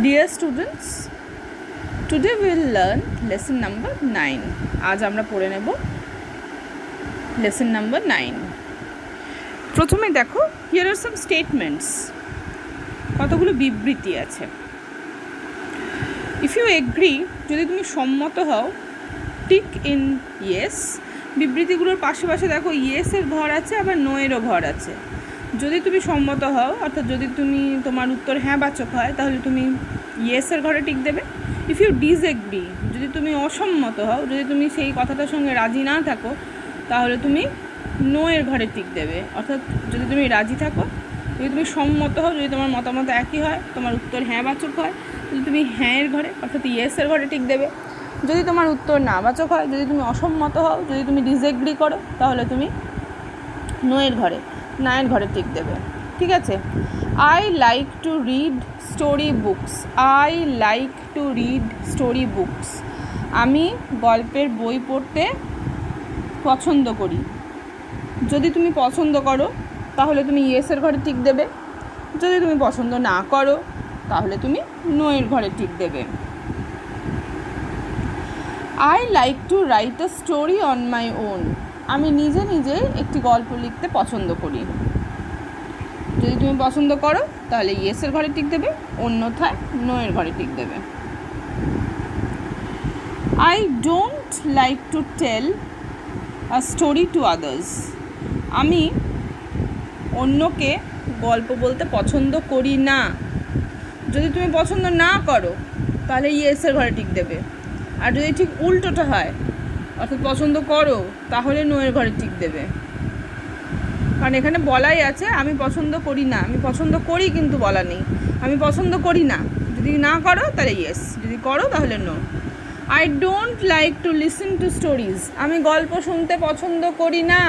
Dear students, today we will learn lesson number 9. আজ আমরা পড়ে নেব lesson number 9. প্রথমে দেখো, here are some statements. কতগুলো বিবৃতি আছে. If you agree, যদি তুমি সম্মত হও, tick in yes. বিবৃতিগুলোর পাশে পাশে দেখো yes এর ঘর আছে, আবার no এরও ঘর আছে. যদি তুমি সম্মত হও, অর্থাৎ যদি তুমি তোমার উত্তর হ্যাঁ বাচক হয়, তাহলে তুমি ইয়েসের ঘরে টিক দেবে। ইফ ইউ ডিসএগ্রি, যদি তুমি অসম্মত হও, যদি তুমি সেই কথাটার সঙ্গে রাজি না থাকো, তাহলে তুমি নো এর ঘরে টিক দেবে। অর্থাৎ যদি তুমি রাজি থাকো, যদি তুমি সম্মত হও, যদি তোমার মতামত একই হয়, তোমার উত্তর হ্যাঁ বাচক হয়, যদি তুমি হ্যাঁ এর ঘরে অর্থাৎ ইয়েসের ঘরে টিক দেবে। যদি তোমার উত্তর না বাচক হয়, যদি তুমি অসম্মত হও, যদি তুমি ডিসএগ্রি করো, তাহলে তুমি নো এর ঘরে নায়ের ঘরে টিক দেবে। ঠিক আছে? I like to read story books. I like to read story books. আমি গল্পের বই পড়তে পছন্দ করি। যদি তুমি পছন্দ করো, তাহলে তুমি ইয়েসের ঘরে টিক দেবে। যদি তুমি পছন্দ না করো, তাহলে তুমি নো এর ঘরে টিক দেবে। I like to write a story on my own. আমি নিজে নিজে একটি গল্প লিখতে পছন্দ করি। যদি তুমি পছন্দ করো, তাহলে ইয়েসের ঘরে টিক দেবে, অন্যথায় নো এর ঘরে টিক দেবে। I don't like to tell a story to others. আমি অন্যকে গল্প বলতে পছন্দ করি না। যদি তুমি পছন্দ না করো, তাহলে ইয়েসের ঘরে টিক দেবে। আর যদি ঠিক উল্টোটা হয়, অর্থাৎ পছন্দ করো, তাহলে নো এর ঘরে টিক দেবে। কারণ এখানে বলাই আছে আমি পছন্দ করি না। আমি পছন্দ করি কিন্তু বলা নেই। আমি পছন্দ করি না। যদি না করো, তাহলে ইয়েস। যদি করো, তাহলে no. I don't like to listen to stories. আমি গল্প শুনতে পছন্দ করি না।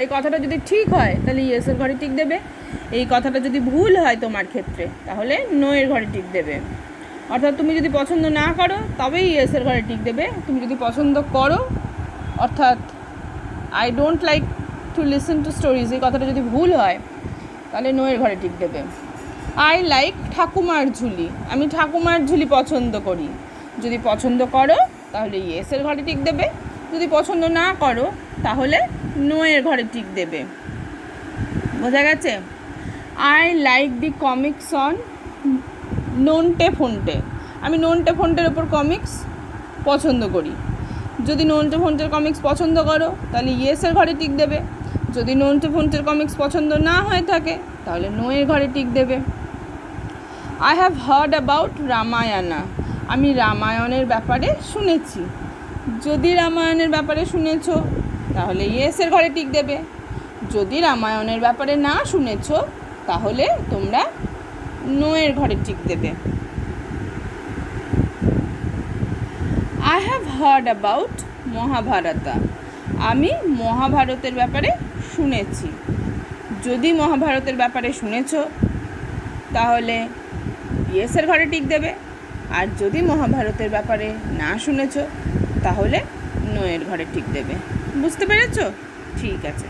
এই কথাটা যদি ঠিক হয়, তাহলে ইয়েসের ঘরে টিক দেবে। এই কথাটা যদি ভুল হয় তোমার ক্ষেত্রে, তাহলে নো এর ঘরে টিক দেবে। অর্থাৎ তুমি যদি পছন্দ না করো, তবেই ইয়েসের ঘরে টিক দেবে। তুমি যদি পছন্দ করো, অর্থাৎ I don't like to listen to stories, এই কথাটা যদি ভুল হয়, তাহলে নো এর ঘরে টিক দেবে। আই লাইক ঠাকুমার ঝুলি। আমি ঠাকুমার ঝুলি পছন্দ করি। যদি পছন্দ করো, তাহলে ইয়েসের ঘরে টিক দেবে। যদি পছন্দ না করো, তাহলে নো এর ঘরে টিক দেবে। বোঝা গেছে? I like the comics on Nonte Phonte. আমি নন্টে ফন্টের ওপর কমিক্স পছন্দ করি। যদি নন্টে ফন্টের কমিক্স পছন্দ করো, তাহলে ইয়েসের ঘরে টিক দেবে। যদি নন্টে ফন্টের কমিক্স পছন্দ না হয়ে থাকে, তাহলে নো এর ঘরে টিক দেবে। I have heard about Ramayana. আমি রামায়ণের ব্যাপারে শুনেছি। যদি রামায়ণের ব্যাপারে শুনেছো, তাহলে ইয়েসের ঘরে টিক দেবে। যদি রামায়ণের ব্যাপারে না শুনেছো, তাহলে তোমরা নো এর ঘরে টিক দেবে। I have heard about Mahabharata. আমি মহাভারতের ব্যাপারে শুনেছি। যদি মহাভারতের ব্যাপারে শুনেছো, তাহলে ইয়েসের ঘরে টিক দেবে। আর যদি মহাভারতের ব্যাপারে না শুনেছো, তাহলে নো এর ঘরে টিক দেবে। বুঝতে পেরেছো? ঠিক আছে,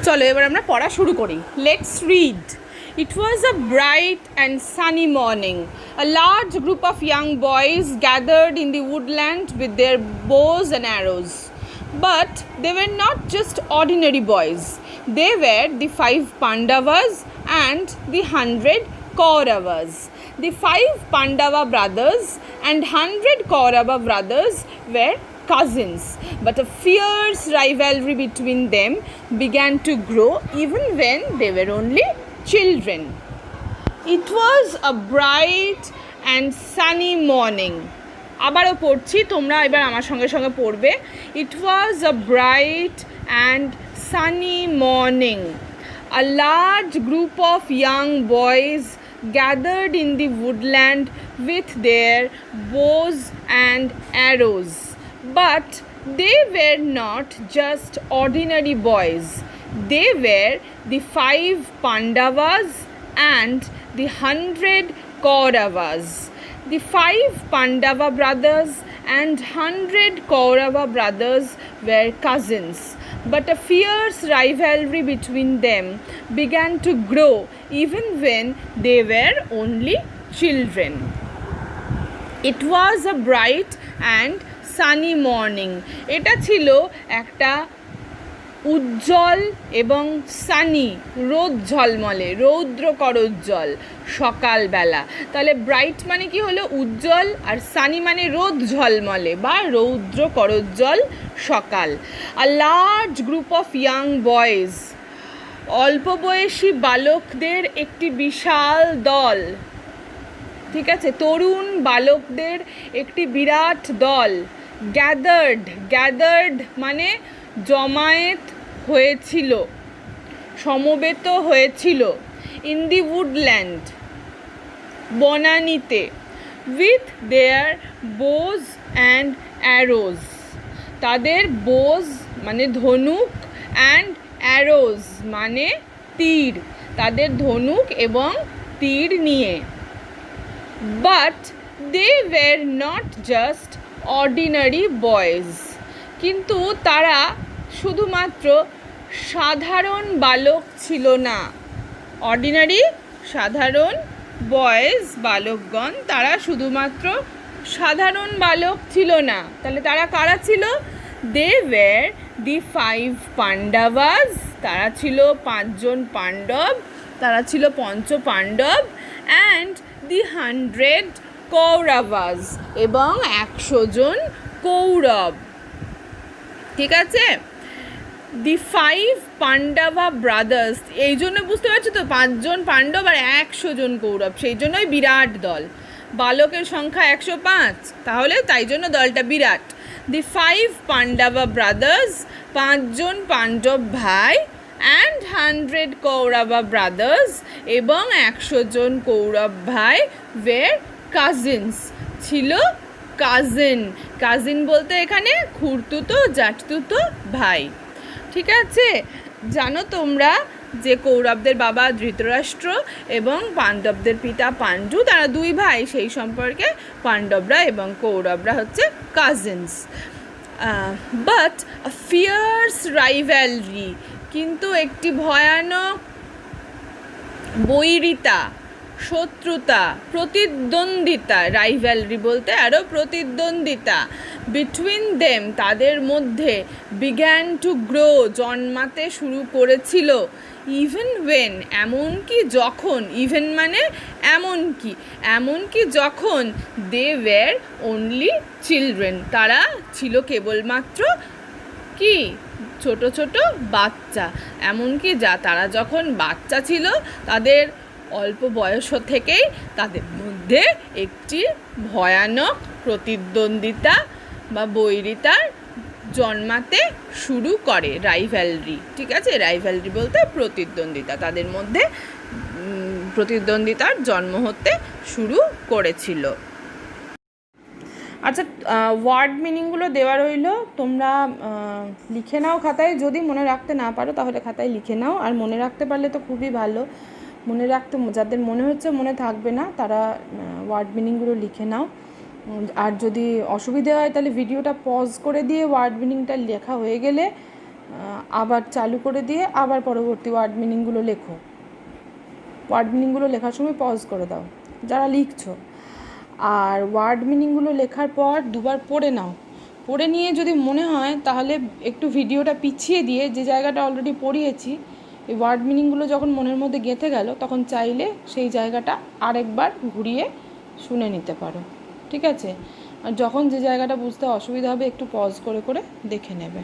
চলো এবার আমরা পড়া শুরু করি। Let's read. It was a bright and sunny morning. A large group of young boys gathered in the woodland with their bows and arrows. But they were not just ordinary boys. They were the 5 Pandavas and the 100 Kauravas. The 5 Pandava brothers and 100 Kaurava brothers were cousins, but a fierce rivalry between them began to grow even when they were only children. It was a bright and sunny morning. আবারও পড়ছি, তোমরা এবার আমার সঙ্গে সঙ্গে পড়বে। It was a bright and sunny morning. A large group of young boys gathered in the woodland with their bows and arrows. But they were not just ordinary boys. They were the 5 Pandavas and the 100 Kauravas. The 5 Pandava brothers and 100 Kaurava brothers were cousins, but a fierce rivalry between them began to grow even when they were only children. It was a bright and sunny morning. এটা ছিল একটা উজ্জ্বল এবং সানি, রোদ ঝলমলে, রৌদ্রকরোজ্জ্বল সকালবেলা। তাহলে bright মানে কি হলো? উজ্জ্বল, আর সানি মানে রোদ ঝলমলে বা রৌদ্রকরোজ্জ্বল সকাল। A large group of young boys, অল্প বয়সী বালকদের একটি বিশাল দল, ঠিক আছে, তরুণ বালকদের একটি বিরাট দল, গ্যাদার্ড মানে জমায়েত হয়েছিল, সমবেত হয়েছিল, ইন দি উডল্যান্ড, বনানীতে, with their bows and arrows, তাদের বোজ মানে ধনুক, অ্যান্ড অ্যারোজ মানে তীর, তাদের ধনুক এবং তীর নিয়ে। But they were not just ordinary boys, কিন্তু তারা শুধুমাত্র সাধারণ বালক ছিল না। অর্ডিনারি সাধারণ বয়েজ, বালকগণ, তারা শুধুমাত্র সাধারণ বালক ছিল না। তাহলে তারা কারা ছিল? দে ওয়্যার দি 5 পাণ্ডবাস, তারা ছিল 5 জন পাণ্ডব, তারা ছিল পঞ্চ পাণ্ডব, অ্যান্ড দি 100 কৌরবাস, এবং 100 জন কৌরব, ঠিক আছে। দি 5 পাণ্ডবা ব্রাদার্স, এই জন্য বুঝতে পারছো তো, 5 জন পাণ্ডব আর 100 জন কৌরব, সেই জন্যই বিরাট দল। বালকের সংখ্যা 105, তাহলে তাই জন্য দলটা বিরাট। দি 5 পাণ্ডবা ব্রাদার্স, 5 জন পাণ্ডব ভাই, অ্যান্ড 100 কৌরবা ব্রাদার্স, এবং 100 জন কৌরব ভাই, ওয়ের কাজিনস, ছিল কাজিন বলতে এখানে খুড়তুতো জ্যাঠতুতো ভাই, ঠিক আছে। জানো তোমরা যে কৌরবদের বাবা ধৃতরাষ্ট্র এবং পাণ্ডবদের পিতা পাণ্ডু, তারা 2 ভাই, সেই সম্পর্কে পাণ্ডবরা এবং কৌরবরা হচ্ছে কাজিনস। বাট আ ফিয়ার্স রাইভ্যালরি, কিন্তু একটি ভয়ানক বৈরিতা, শত্রুতা, প্রতিদ্বন্দ্বিতা, রাইভ্যালরি বলতে আরও প্রতিদ্বন্দ্বিতা, বিটুইন দেম, তাদের মধ্যে, বিগ্যান টু গ্রো, জন্মাতে শুরু করেছিল, ইভেন ওয়েন, এমনকি যখন, ইভেন মানে এমনকি যখন, দে ওয়্যার অনলি চিলড্রেন, তারা ছিল কেবলমাত্র কি? ছোট ছোট বাচ্চা। এমনকি তারা যখন বাচ্চা ছিল, তাদের অল্প বয়স থেকেই তাদের মধ্যে একটি ভয়ানক প্রতিদ্বন্দ্বিতা বা বৈরিতা জন্মাতে শুরু করে, রাইভ্যালরি, ঠিক আছে। রাইভ্যালরি বলতে প্রতিদ্বন্দ্বিতা, তাদের মধ্যে প্রতিদ্বন্দ্বিতার জন্ম হতে শুরু করেছিল। আচ্ছা, ওয়ার্ড মিনিংগুলো দেওয়া রইল, তোমরা লিখে নাও খাতায়। যদি মনে রাখতে না পারো তাহলে খাতায় লিখে নাও, আর মনে রাখতে পারলে তো খুবই ভালো। মনে রাখতে, যাদের মনে হচ্ছে মনে থাকবে না, তারা ওয়ার্ড মিনিংগুলো লিখে নাও। আর যদি অসুবিধা হয় তাহলে ভিডিওটা পজ করে দিয়ে ওয়ার্ড মিনিংটা লেখা হয়ে গেলে আবার চালু করে দিয়ে আবার পরবর্তী ওয়ার্ড মিনিংগুলো লেখো। ওয়ার্ড মিনিংগুলো লেখার সময় পজ করে দাও যারা লিখছো। আর ওয়ার্ড মিনিংগুলো লেখার পর 2 বার পড়ে নাও। পড়ে নিয়ে যদি মনে হয় তাহলে একটু ভিডিওটা পিছিয়ে দিয়ে, যে জায়গাটা অলরেডি পড়িয়েছি, এই ওয়ার্ড মিনিংগুলো যখন মনের মধ্যে গেঁথে গেল, তখন চাইলে সেই জায়গাটা আরেকবার ঘুরিয়ে শুনে নিতে পারো, ঠিক আছে। আর যখন যে জায়গাটা বুঝতে অসুবিধা হবে একটু পজ করে করে দেখে নেবে।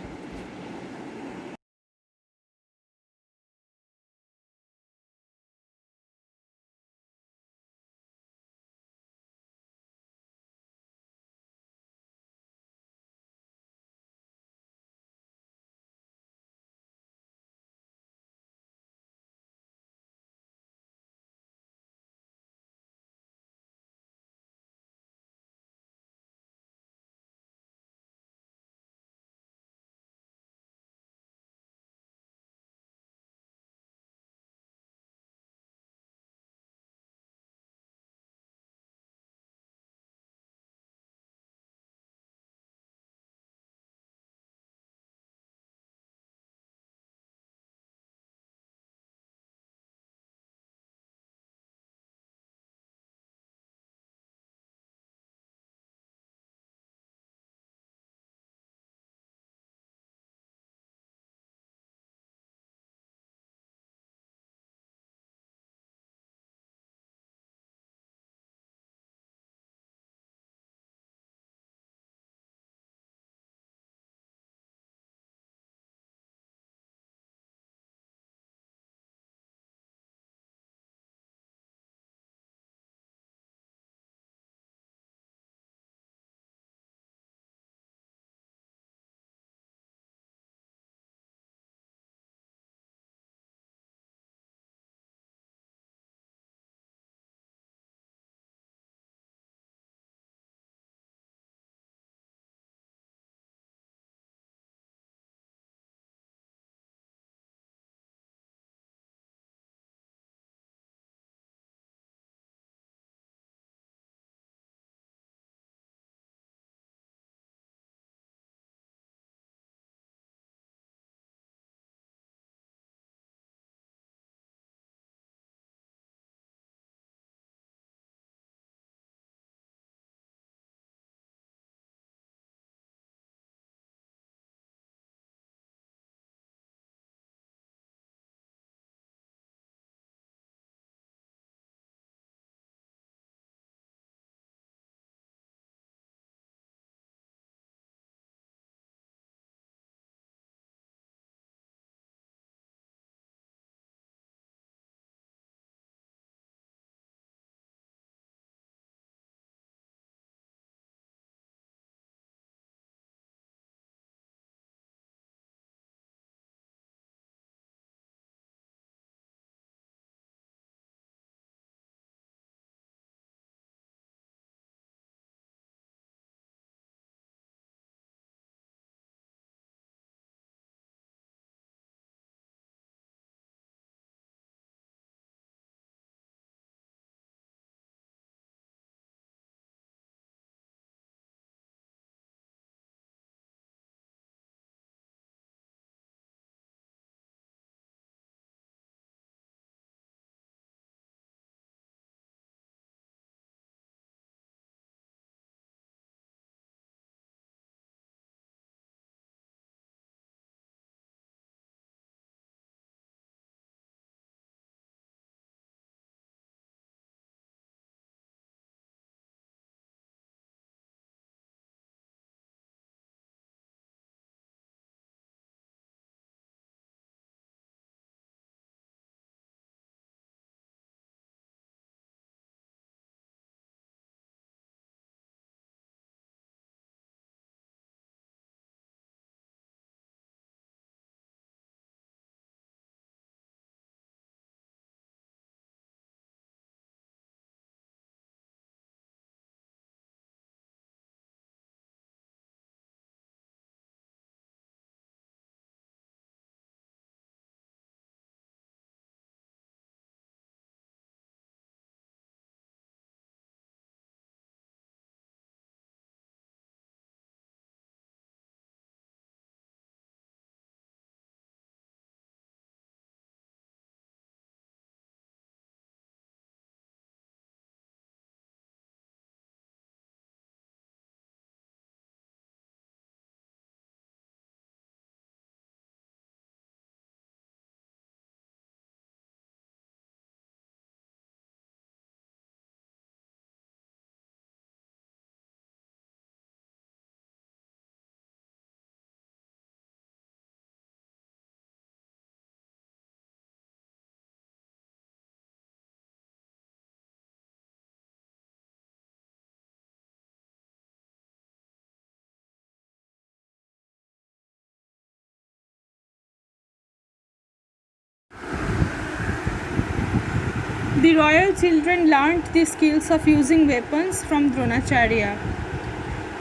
The royal children learnt the skills of using weapons from Dronacharya.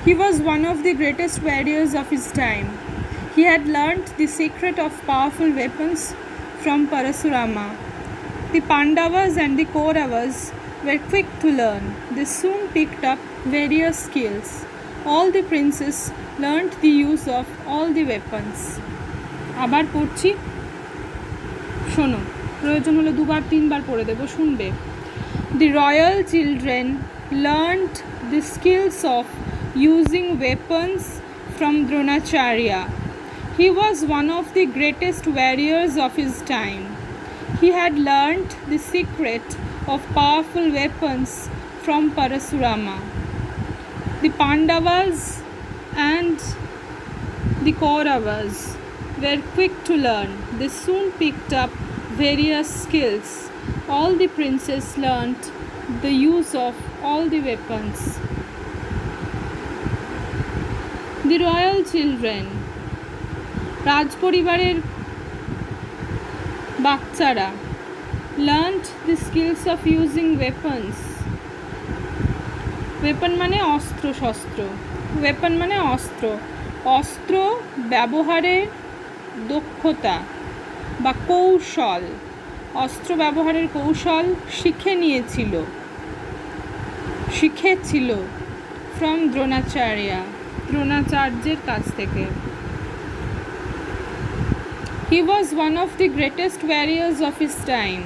He was one of the greatest warriors of his time. He had learnt the secret of powerful weapons from Parasurama. The Pandavas and the Kauravas were quick to learn. They soon picked up various skills. All the princes learnt the use of all the weapons. আবার পড়ছি, শোনো, প্রয়োজন হলে দুবার তিনবার পড়ে দেবো, শুনবে। The royal children learnt the skills of using weapons from Dronacharya. He was one of the greatest warriors of his time. He had learnt the secret of powerful weapons from Parasurama. The Pandavas and the Kauravas were quick to learn. They soon picked up various skills. All the princes learnt the use of all the weapons. The royal children, রাজপরিবারের বাচ্চারা, learnt the skills of using weapons. weapon মানে অস্ত্র শস্ত্র, weapon মানে অস্ত্র, অস্ত্র ব্যবহারের দক্ষতা বা কৌশল, অস্ত্র ব্যবহারের কৌশল শিখেছিল ফ্রম দ্রোণাচার্যের কাছ থেকে। He was one of the greatest warriors of his time.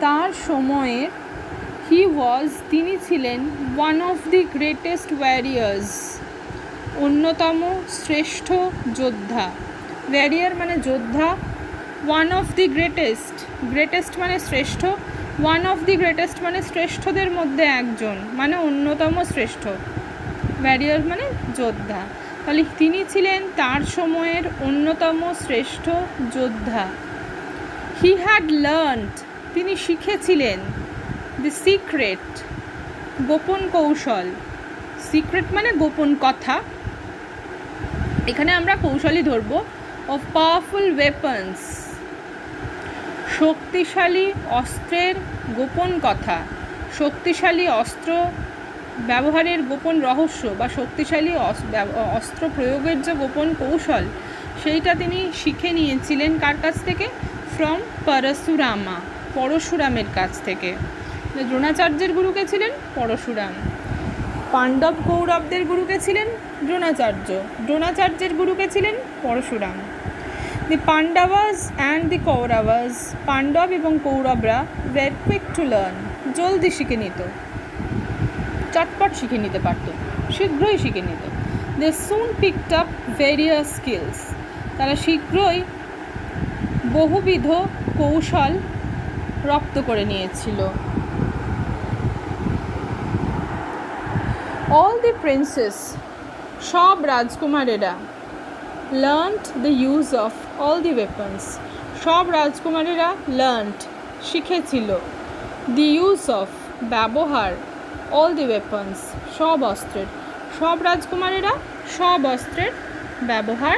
তার সময়ের, তিনি ছিলেন one of the greatest warriors, অন্যতম শ্রেষ্ঠ যোদ্ধা। ওয়ারিয়ার মানে যোদ্ধা, one of the greatest মানে শ্রেষ্ঠ, one of the greatest মানে শ্রেষ্ঠদের মধ্যে একজন, মানে অন্যতম শ্রেষ্ঠ। ওয়ারিয়ার মানে যোদ্ধা, তাহলে তিনি ছিলেন তার সময়ের অন্যতম শ্রেষ্ঠ যোদ্ধা। হি হ্যাড লার্নড, তিনি শিখেছিলেন, দি সিক্রেট, গোপন কৌশল, সিক্রেট মানে গোপন কথা, এখানে আমরা কৌশলই ধরব, অফ পাওয়ারফুল ওয়েপন্স, শক্তিশালী অস্ত্রের গোপন কথা, শক্তিশালী অস্ত্র ব্যবহারের গোপন রহস্য বা শক্তিশালী অস্ত্র প্রয়োগের যে গোপন কৌশল, সেইটা তিনি শিখে নিয়েছিলেন কার কাছ থেকে? ফ্রম পরশুরামের কাছ থেকে। দ্রোণাচার্যের গুরুকে ছিলেন পরশুরাম, পাণ্ডব কৌরবদের গুরুকে ছিলেন দ্রোণাচার্যের গুরুকে ছিলেন পরশুরাম। দি পাণ্ডাভাস অ্যান্ড দি কৌরবাস, পাণ্ডব এবং কৌরবরা ওয়ার কুইক টু লার্ন, জলদি শিখে নিত, চটপট শিখে নিতে পারত, শীঘ্রই শিখে নিত। দে সুন পিকড আপ ভেরিয়াস স্কিলস, তারা শীঘ্রই বহুবিধ কৌশল রপ্ত করে নিয়েছিল। অল দি প্রিন্সেস, সব রাজকুমারেরা, learned the use of all the weapons, সব রাজকুমারেরা লার্নড শিখেছিল, দি ইউজ অফ ব্যবহার, অল দি ওয়েপন্স সব অস্ত্রের, সব রাজকুমারেরা সব অস্ত্রের ব্যবহার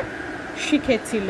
শিখেছিল।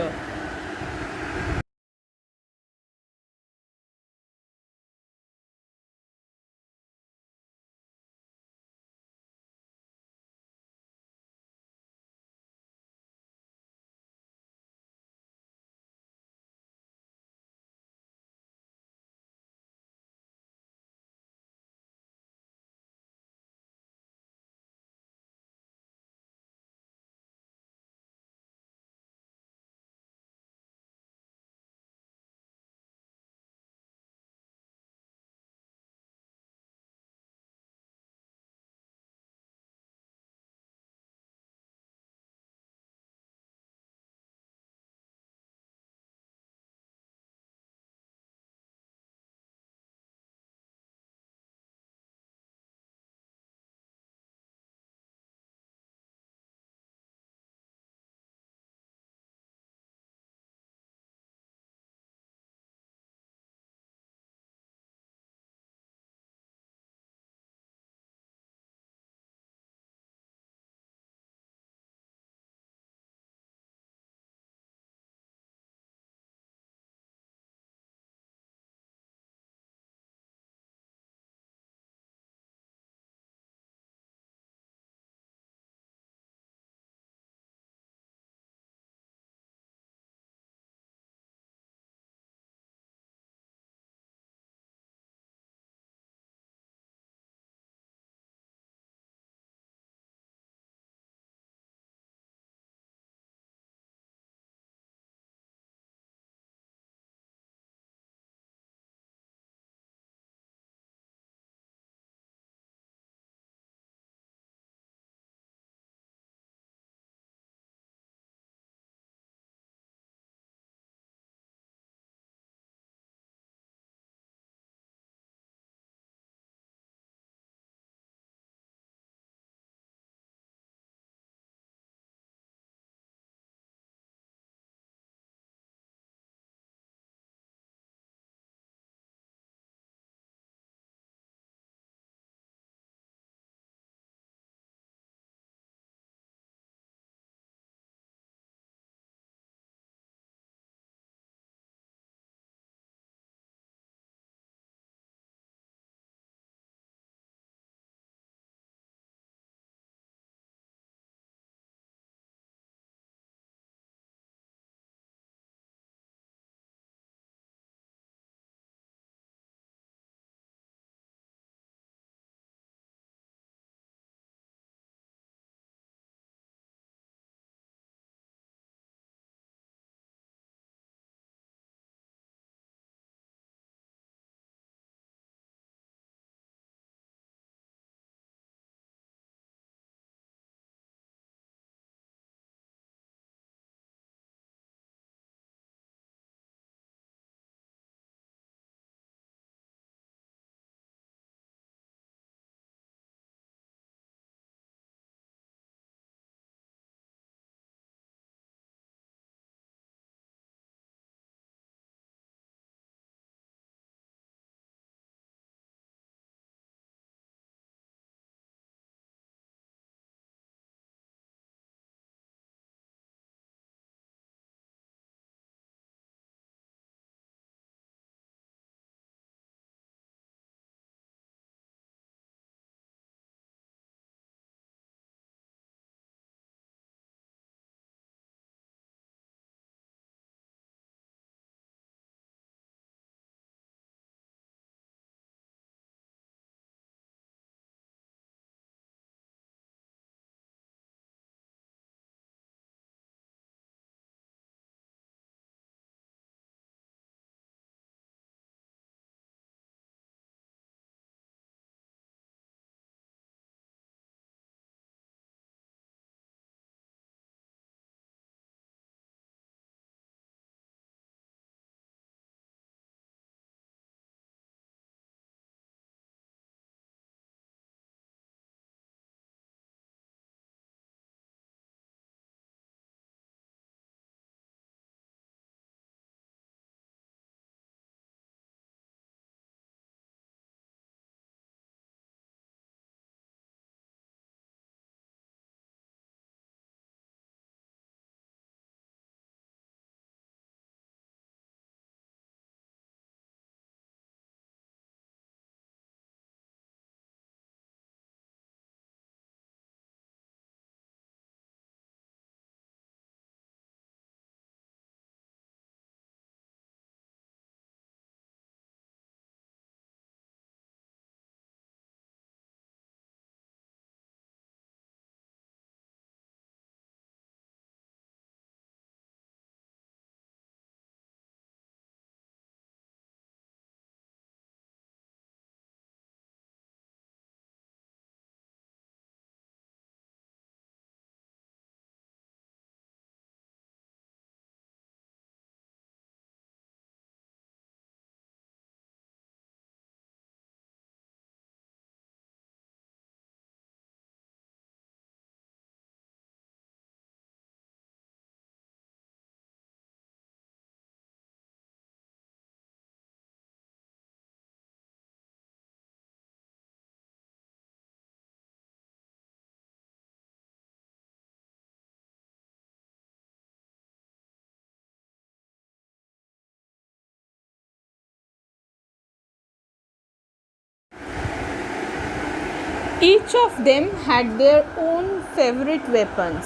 Each of them had their own favorite weapons.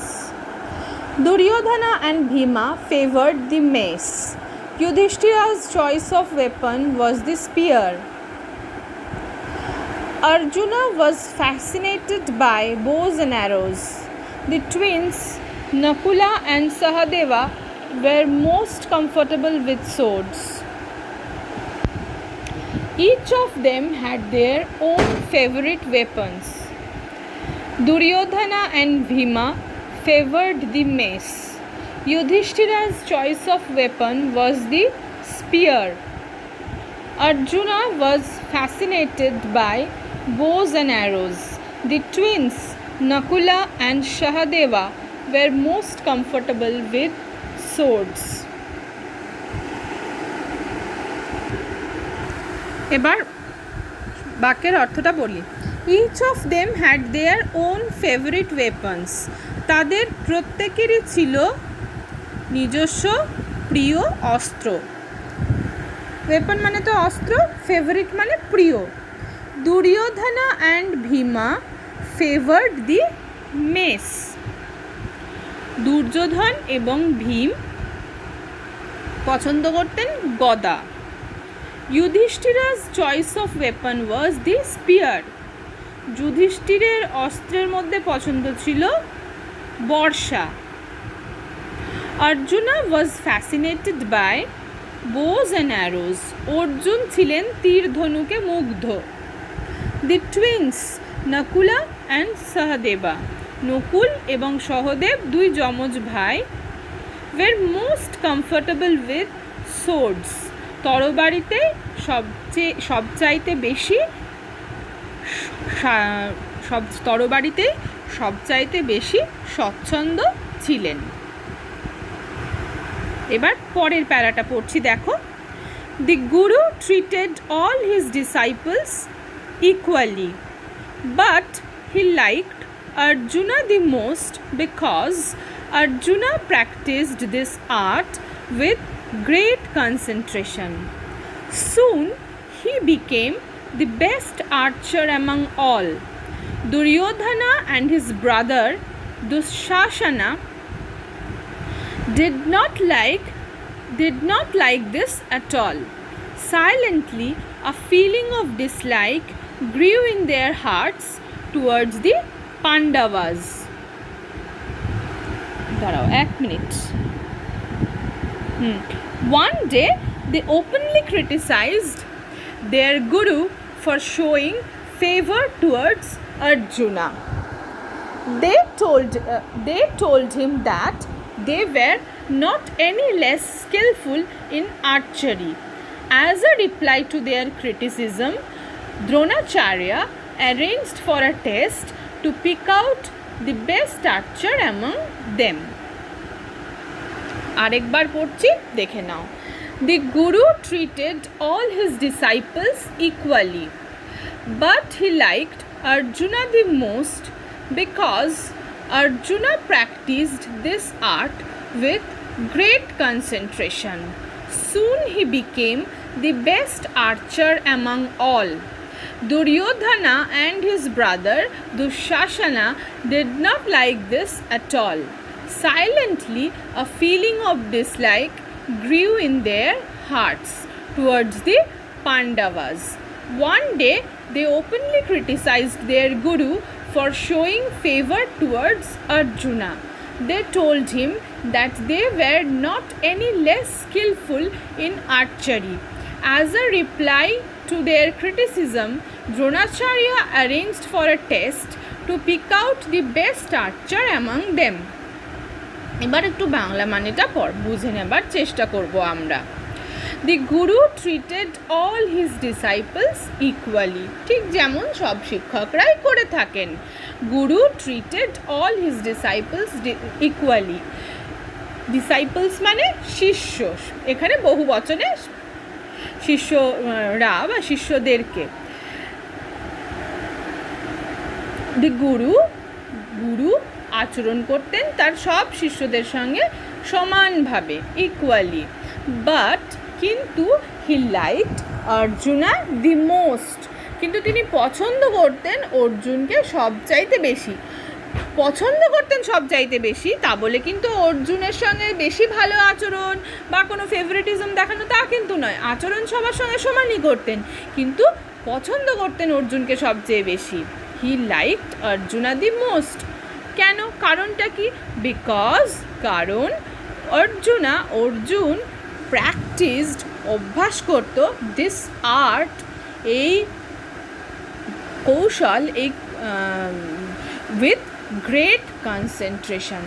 Duryodhana and Bhima favored the mace. Yudhishthira's choice of weapon was the spear. Arjuna was fascinated by bows and arrows. The twins Nakula and Sahadeva were most comfortable with swords. Each of them had their own favorite weapons. Duryodhana and Bhima favored the mace. Yudhishthira's choice of weapon was the spear. Arjuna was fascinated by bows and arrows. The twins Nakula and Sahadeva were most comfortable with swords. এবার বাক্যের অর্থটা বলি। Each of them had their own favourite weapons. তাদের প্রত্যেকেরই ছিল নিজস্ব প্রিয় অস্ত্র। ওয়েপন মানে তো অস্ত্র, ফেভারিট মানে প্রিয়। Duryodhana and Bhima favoured the mace. Duryodhan এবং ভীম পছন্দ করতেন গদা। Yudhishthira's choice of weapon was the spear. যুধিষ্ঠিরের অস্ত্রের মধ্যে পছন্দ ছিল বর্ষা। Arjuna was fascinated by bows and arrows. Arjun ছিলেন তীর ধনুকে মুগ্ধ। The twins Nakula and Sahadeva, Nakul এবং সহদেব দুই যমজ ভাই, were most comfortable with swords. তরবারিতে সবচাইতে বেশি স্বচ্ছন্দ ছিলেন। এবার পরের প্যারাটা পড়ছি, দেখো। The Guru treated all his disciples equally, but he liked Arjuna the most because Arjuna practiced this art with great concentration. Soon he became the best archer among all. Duryodhana and his brother Dushasana did not like this at all. Silently, a feeling of dislike grew in their hearts towards the Pandavas. দাঁড়াও এক minute. One day, they openly criticized their guru for showing favor towards Arjuna. They told him that they were not any less skillful in archery. As a reply to their criticism, Dronacharya arranged for a test to pick out the best archer among them. আরেকবার পড়ছি, দেখে নাও। The Guru treated all his disciples equally, but he liked Arjuna the most because Arjuna practiced this art with great concentration. Soon he became the best archer among all. Duryodhana and his brother Dushasana did not like this at all. Silently, a feeling of dislike grew in their hearts towards the Pandavas. One day, they openly criticized their guru for showing favor towards Arjuna. They told him that they were not any less skillful in archery. As a reply to their criticism, Dronacharya arranged for a test to pick out the best archer among them. এবার একটু বাংলা মানেটা বুঝে নেবার চেষ্টা করব আমরা। The Guru treated all his disciples equally. ঠিক যেমন সব শিক্ষকরাই করে থাকেন। Guru treated all his disciples equally. Disciples মানে শিষ্য, এখানে বহু বচনে শিষ্যরা বা শিষ্যদেরকে। The Guru আচরণ করতেন তার সব শিষ্যদের সঙ্গে সমানভাবে, ইকুয়ালি। বাট কিন্তু হি লাইকড অর্জুনা দি মোস্ট, কিন্তু তিনি পছন্দ করতেন অর্জুনকে সবচাইতে বেশি। পছন্দ করতেন সবচাইতে বেশি তা বলে কিন্তু অর্জুনের সঙ্গে বেশি ভালো আচরণ বা কোনো ফেভারিটিজম দেখানো তা কিন্তু নয়। আচরণ সবার সঙ্গে সমানই করতেন, কিন্তু পছন্দ করতেন অর্জুনকে সবচেয়ে বেশি। হি লাইকড অর্জুনা দি মোস্ট। কেন? কারণটা কি? কারণ অর্জুন প্র্যাকটিসড, অভ্যাস করত, দিস আর্ট, এই কৌশল, এই উইথ গ্রেট কনসেন্ট্রেশন,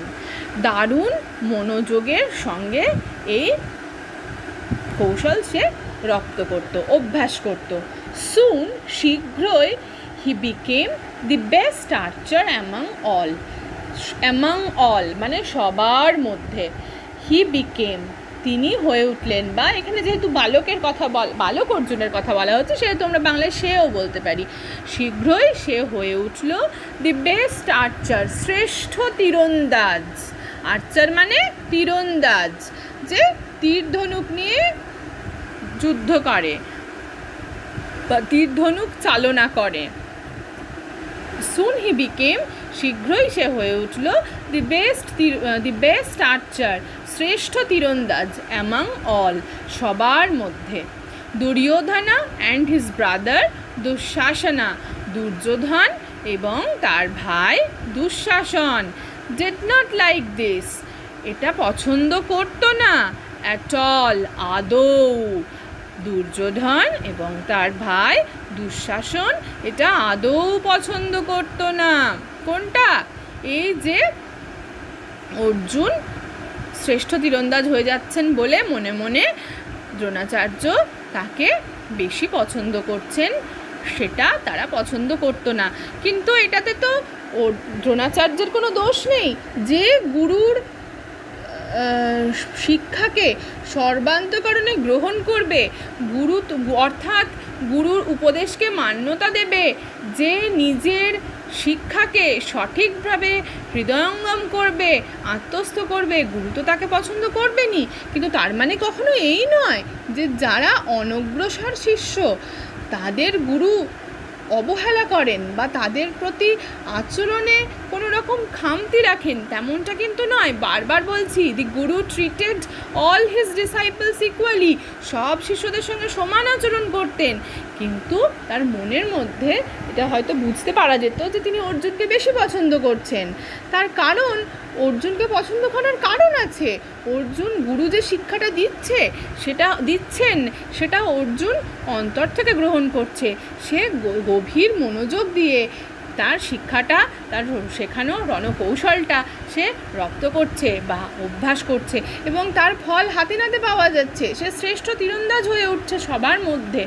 দারুণ মনোযোগের সঙ্গে এই কৌশল সে রপ্ত করত, অভ্যাস করত। সুন, শীঘ্রই, he became the best archer among all মানে সবার মধ্যে। হি বিকেম তিনি হয়ে উঠলেন, বা এখানে যেহেতু বালক অর্জুনের কথা বলা হচ্ছে সেহেতু আমরা বাংলায় সেও বলতে পারি। শীঘ্রই সে হয়ে উঠল দি বেস্ট আর্চার, শ্রেষ্ঠ তীরন্দাজ। আর্চার মানে তীরন্দাজ, যে তীর ধনুক নিয়ে যুদ্ধ করে বা তীর ধনুক চালনা করে। সুন হি বিকেম, শীঘ্রই সে হয়ে উঠল দি বেস্ট আর্চার, শ্রেষ্ঠ তীরন্দাজ, অ্যামাং অল সবার মধ্যে। Duryodhana and his brother Dushasana, Duryodhan এবং তার ভাই Dushasan, did not like this, এটা পছন্দ করতো না, অ্যাট অল আদৌ। দুর্যোধন এবং তার ভাই দুঃশাসন এটা আদৌ পছন্দ করতো না। কোনটা? এই যে অর্জুন শ্রেষ্ঠ তীরন্দাজ হয়ে যাচ্ছেন বলে মনে মনে দ্রোণাচার্য তাকে বেশি পছন্দ করছেন, সেটা তারা পছন্দ করতো না। কিন্তু এটাতে তো দ্রোণাচার্যের কোনো দোষ নেই, যে গুরুর শিক্ষাকে সর্বান্তকরণে গ্রহণ করবে, অর্থাৎ গুরুর উপদেশকে মান্যতা দেবে, যে নিজের শিক্ষাকে সঠিকভাবে হৃদয়ঙ্গম করবে, আত্মস্থ করবে, গুরু তো তাকে পছন্দ করবেনি। কিন্তু তার মানে কখনো এই নয় যে যারা অনগ্রসর শিষ্য তাদের গুরু অবহেলা করেন বা তাদের প্রতি আচরণে কোনো রকম খামতি রাখেন, তেমনটা কিন্তু নয়। বারবার বলছি, দি গুরু treated all his disciples equally, সব শিষ্যদের সঙ্গে সমান আচরণ করতেন। কিন্তু তার মনের মধ্যে এটা হয়তো বুঝতে পারা যেত যে তিনি অর্জুনকে বেশি পছন্দ করছেন। তার কারণ, অর্জুনকে পছন্দ করার কারণ আছে। অর্জুন গুরু যে শিক্ষাটা দিচ্ছেন সেটা অর্জুন অন্তর থেকে গ্রহণ করছে। সে গভীর মনোযোগ দিয়ে তার শিক্ষাটা, তার শেখানো রণকৌশলটা সে রপ্ত করছে বা অভ্যাস করছে, এবং তার ফল হাতে নাতে পাওয়া যাচ্ছে। সে শ্রেষ্ঠ তীরন্দাজ হয়ে উঠছে সবার মধ্যে।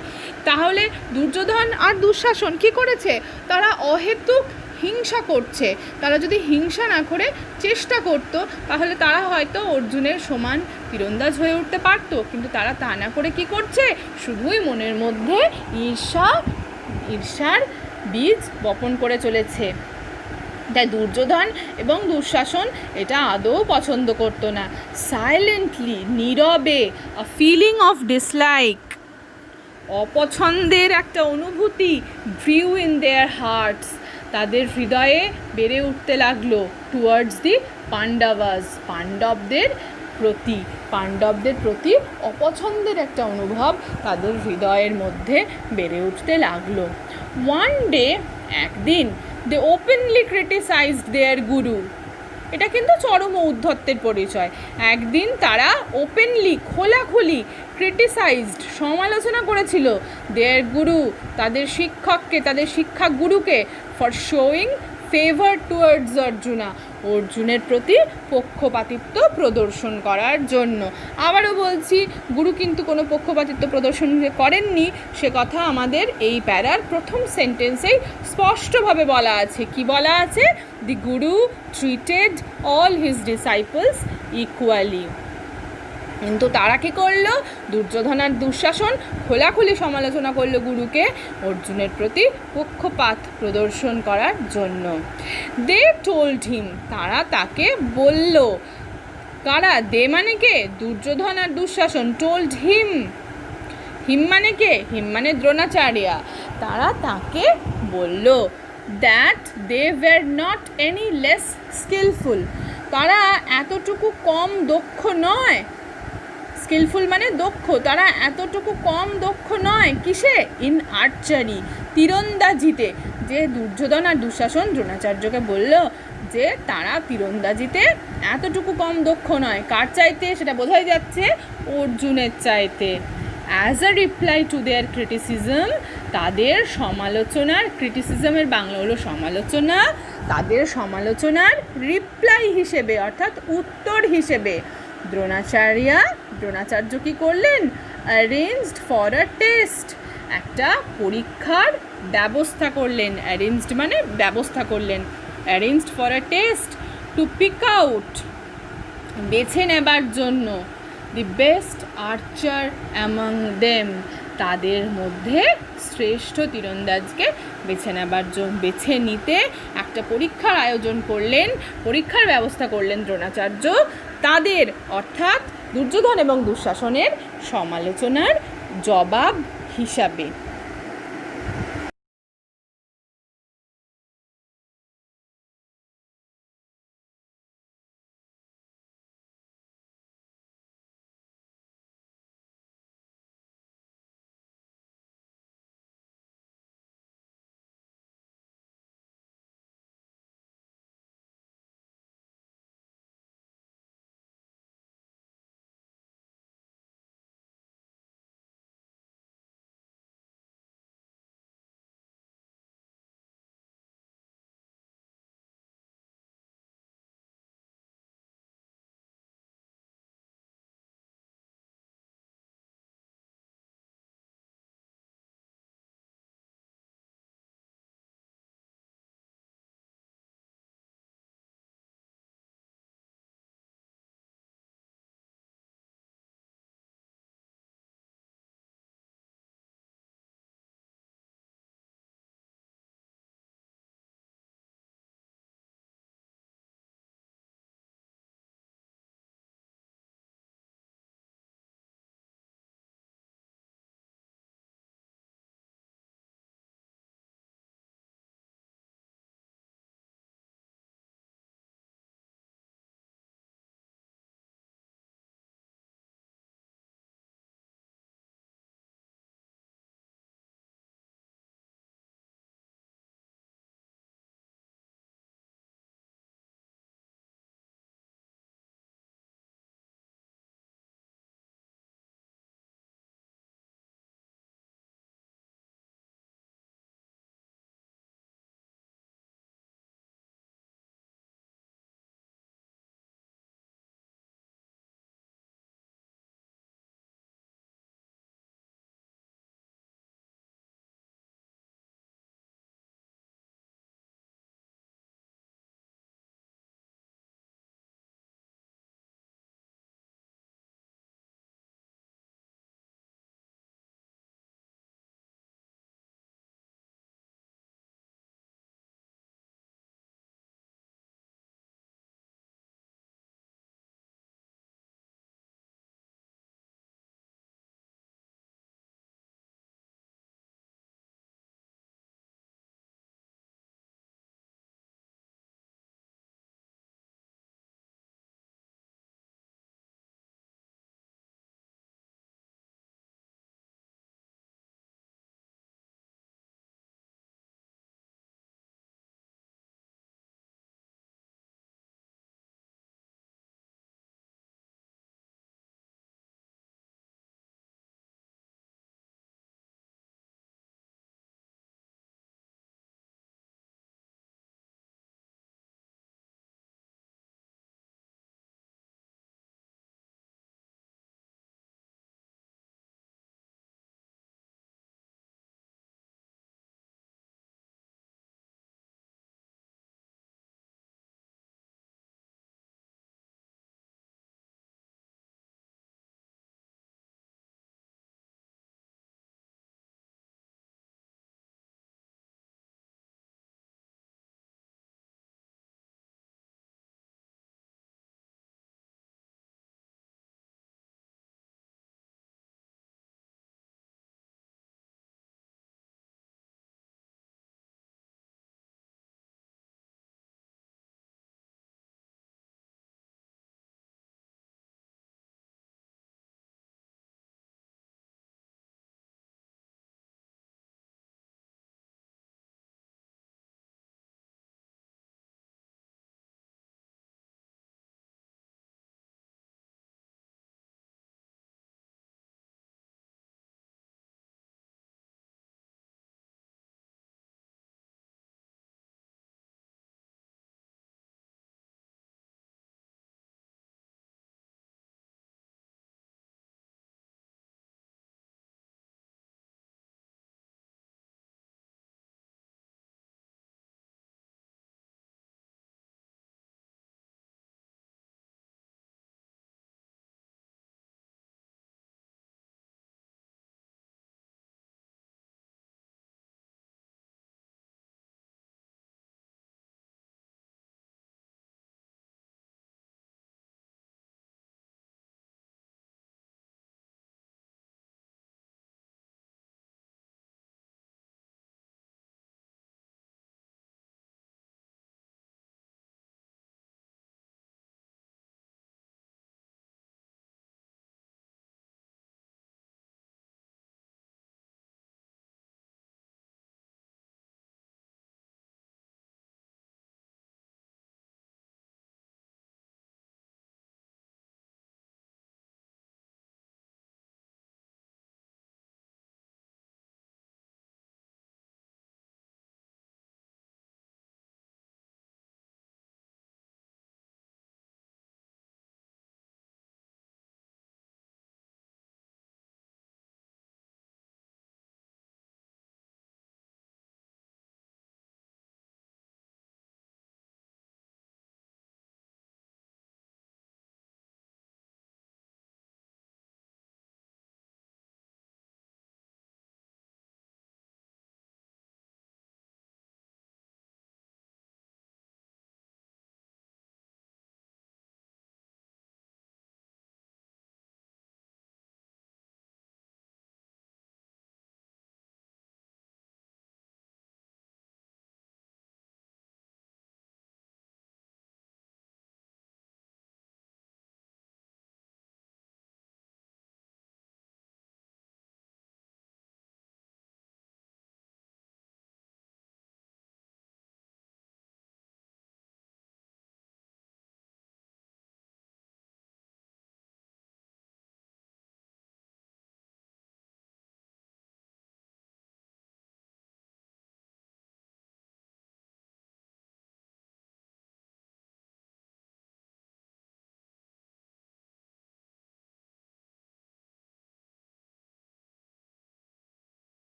তাহলে দুর্যোধন আর দুঃশাসন কী করেছে? তারা অহেতুক হিংসা করছে। তারা যদি হিংসা না করে চেষ্টা করত তাহলে তারা হয়তো অর্জুনের সমান তীরন্দাজ হয়ে উঠতে পারত। কিন্তু তারা তা না করে কি করছে? শুধুই মনের মধ্যে ঈর্ষার বীজ বপন করে চলেছে। তাই দুর্যোধন এবং দুঃশাসন এটা আদৌ পছন্দ করতো না। সাইলেন্টলি, নীরবে, আ ফিলিং অফ ডিসলাইক, অপছন্দের একটা অনুভূতি, গ্রিউ ইন দেয়ার হার্টস, তাদের হৃদয়ে বেড়ে উঠতে লাগলো, টুয়ার্ডস দি পাণ্ডাভাস, পাণ্ডবদের প্রতি অপছন্দের একটা অনুভব তাদের হৃদয়ের মধ্যে বেড়ে উঠতে লাগলো। ওয়ান ডে, একদিন, দে ওপেনলি ক্রিটিসাইজড দেয়ার গুরু। এটা কিন্তু চরম ঔদ্ধত্যের পরিচয়। একদিন তারা ওপেনলি, খোলাখুলি, ক্রিটিসাইজড, সমালোচনা করেছিল দেয়ার গুরু, তাদের শিক্ষককে, তাদের শিক্ষক গুরুকে, for showing favour towards Arjuna, অর্জুনের প্রতি পক্ষপাতিত্ব প্রদর্শন করার জন্য। আবারও বলছি, গুরু কিন্তু কোনো পক্ষপাতিত্ব প্রদর্শন করেননি, সে কথা আমাদের এই প্যারার প্রথম সেন্টেন্সেই স্পষ্টভাবে বলা আছে। কি বলা আছে? দি গুরু treated all his disciples equally. কিন্তু তারা কী করলো? দুর্যোধন আর দুঃশাসন খোলাখুলি সমালোচনা করলো গুরুকে অর্জুনের প্রতি পক্ষপাত প্রদর্শন করার জন্য। দে টোল্ড হিম, তারা তাকে বলল। কারা? দে মানে কে? দুর্যোধন আর দুঃশাসন। টোল্ড হিম, হিম মানে কে? হিম মানে দ্রোণাচার্য। তারা তাকে বলল that they were not any less skilful, তারা এতটুকু কম দক্ষ নয়। স্কিলফুল মানে দক্ষ, তারা এতটুকু কম দক্ষ নয় কিসে? ইন আর্চারি, তীরন্দাজিতে। যে দুর্যোধন আর দুঃশাসন দ্রোণাচার্যকে বলল যে তারা তীরন্দাজিতে এতটুকু কম দক্ষ নয়, কার চাইতে সেটা বোঝাই যাচ্ছে, অর্জুনের চাইতে। As a reply to their criticism, তাদের সমালোচনার, ক্রিটিসিজমের বাংলা হলো সমালোচনা, তাদের সমালোচনার রিপ্লাই হিসেবে অর্থাৎ উত্তর হিসেবে দ্রোণাচার্য কি করলেন? অ্যারেঞ্জড ফর আ টেস্ট, একটা পরীক্ষার ব্যবস্থা করলেন। অ্যারেঞ্জড মানে ব্যবস্থা করলেন। Arranged for a test to pick out, বেছে নেবার জন্য, the best archer among them, তাদের মধ্যে শ্রেষ্ঠ তীরন্দাজকে বেছে নিতে একটা পরীক্ষার আয়োজন করলেন, পরীক্ষার ব্যবস্থা করলেন দ্রোণাচার্য তাদের অর্থাৎ দুর্যোধন এবং দুঃশাসনের সমালোচনার জবাব হিসাবে।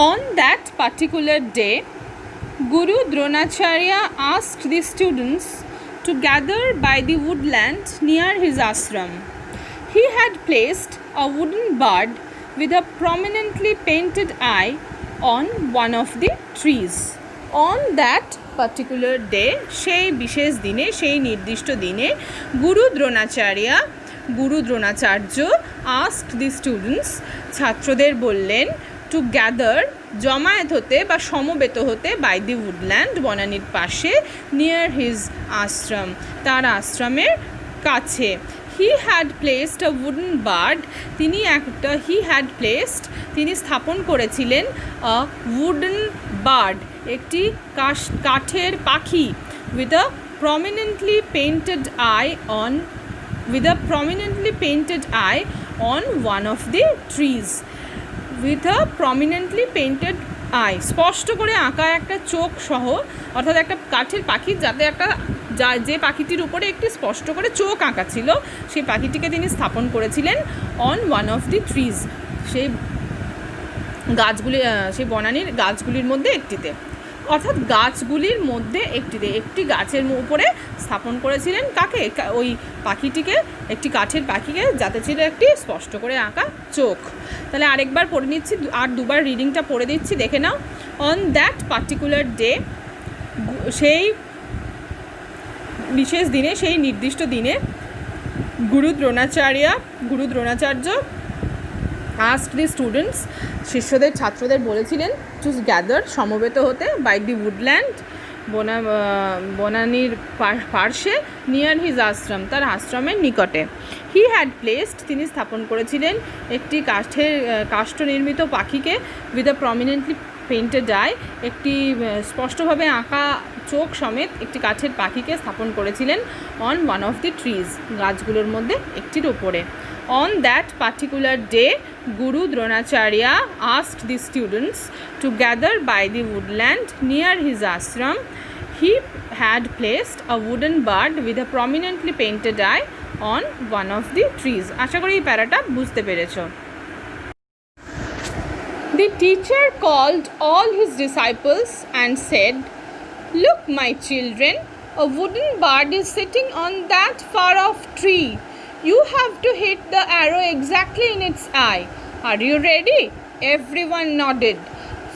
On that particular day, Guru Dronacharya asked the students to gather by the woodland near his ashram. He had placed a wooden bird with a prominently painted eye on one of the trees. On that particular day, সেই বিশেষ দিনে, সেই নির্দিষ্ট দিনে, গুরু Dronacharya asked the students, ছাত্রদের বললেন, two gather, জমায়েত হতে বা সমবেত হতে, বাই দি উডল্যান্ড, বনানীর পাশে, নিয়ার হিজ আশ্রম, তার আশ্রমের কাছে। He had placed a wooden bird, তিনি স্থাপন করেছিলেন আ উডেন বার্ড, একটি কাঠের পাখি, with a prominently painted I on one of the trees. With a prominently painted I, স্পষ্ট করে আঁকা একটা চোখ সহ, অর্থাৎ একটা কাঠের পাখি, যে পাখিটির উপরে একটি স্পষ্ট করে চোখ আঁকা ছিল, সেই পাখিটিকে তিনি স্থাপন করেছিলেন on one of the trees, সেই বনানীর গাছগুলির মধ্যে একটিতে, অর্থাৎ গাছগুলির মধ্যে একটি গাছের উপরে স্থাপন করেছিলেন কাকে? ওই পাখিটিকে, একটি কাঠের পাখিকে, যাতে ছিল একটি স্পষ্ট করে আঁকা চোখ। তাহলে আরেকবার পড়ে নিচ্ছি, আর দুবার রিডিংটা পড়ে দিচ্ছি, দেখে নাও। অন দ্যাট পার্টিকুলার ডে, সেই বিশেষ দিনে, সেই নির্দিষ্ট দিনে, গুরু দ্রোণাচার্য asked the students, ছাত্রদের বলেছিলেন, টু গ্যাদার, সমবেত হতে, বাই দি উডল্যান্ড, বনানীর পার্শ্বে, নিয়ার হিজ আশ্রম, তার আশ্রমের নিকটে। হি হ্যাড প্লেসড, তিনি স্থাপন করেছিলেন একটি কাষ্ঠ নির্মিত পাখিকে, with a prominently painted I, একটি স্পষ্টভাবে আঁকা চোখ সমেত একটি কাঠের পাখিকে স্থাপন করেছিলেন on one of the trees, গাছগুলোর মধ্যে একটির ওপরে। On that particular day, Guru Dronacharya asked the students to gather by the woodland near his ashram. He had placed a wooden bird with a prominently painted eye on one of the trees. আশা করি এই প্যারাটা বুঝতে পেরেছো। The teacher called all his disciples and said, "Look, my children, a wooden bird is sitting on that far-off tree. You have to hit the arrow exactly in its eye. Are you ready?" Everyone nodded.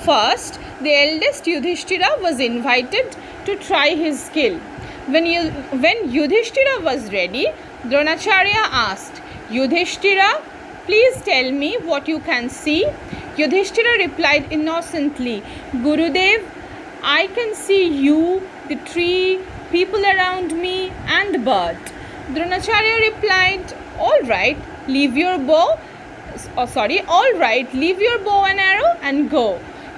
First, the eldest Yudhishthira was invited to try his skill. When Yudhishthira was ready, Dronacharya asked, "Yudhishthira, please tell me what you can see." Yudhishthira replied innocently, "Gurudev, I can see you, the tree, people around me, and bird." Dronacharya replied, all right, leave your bow and arrow and go."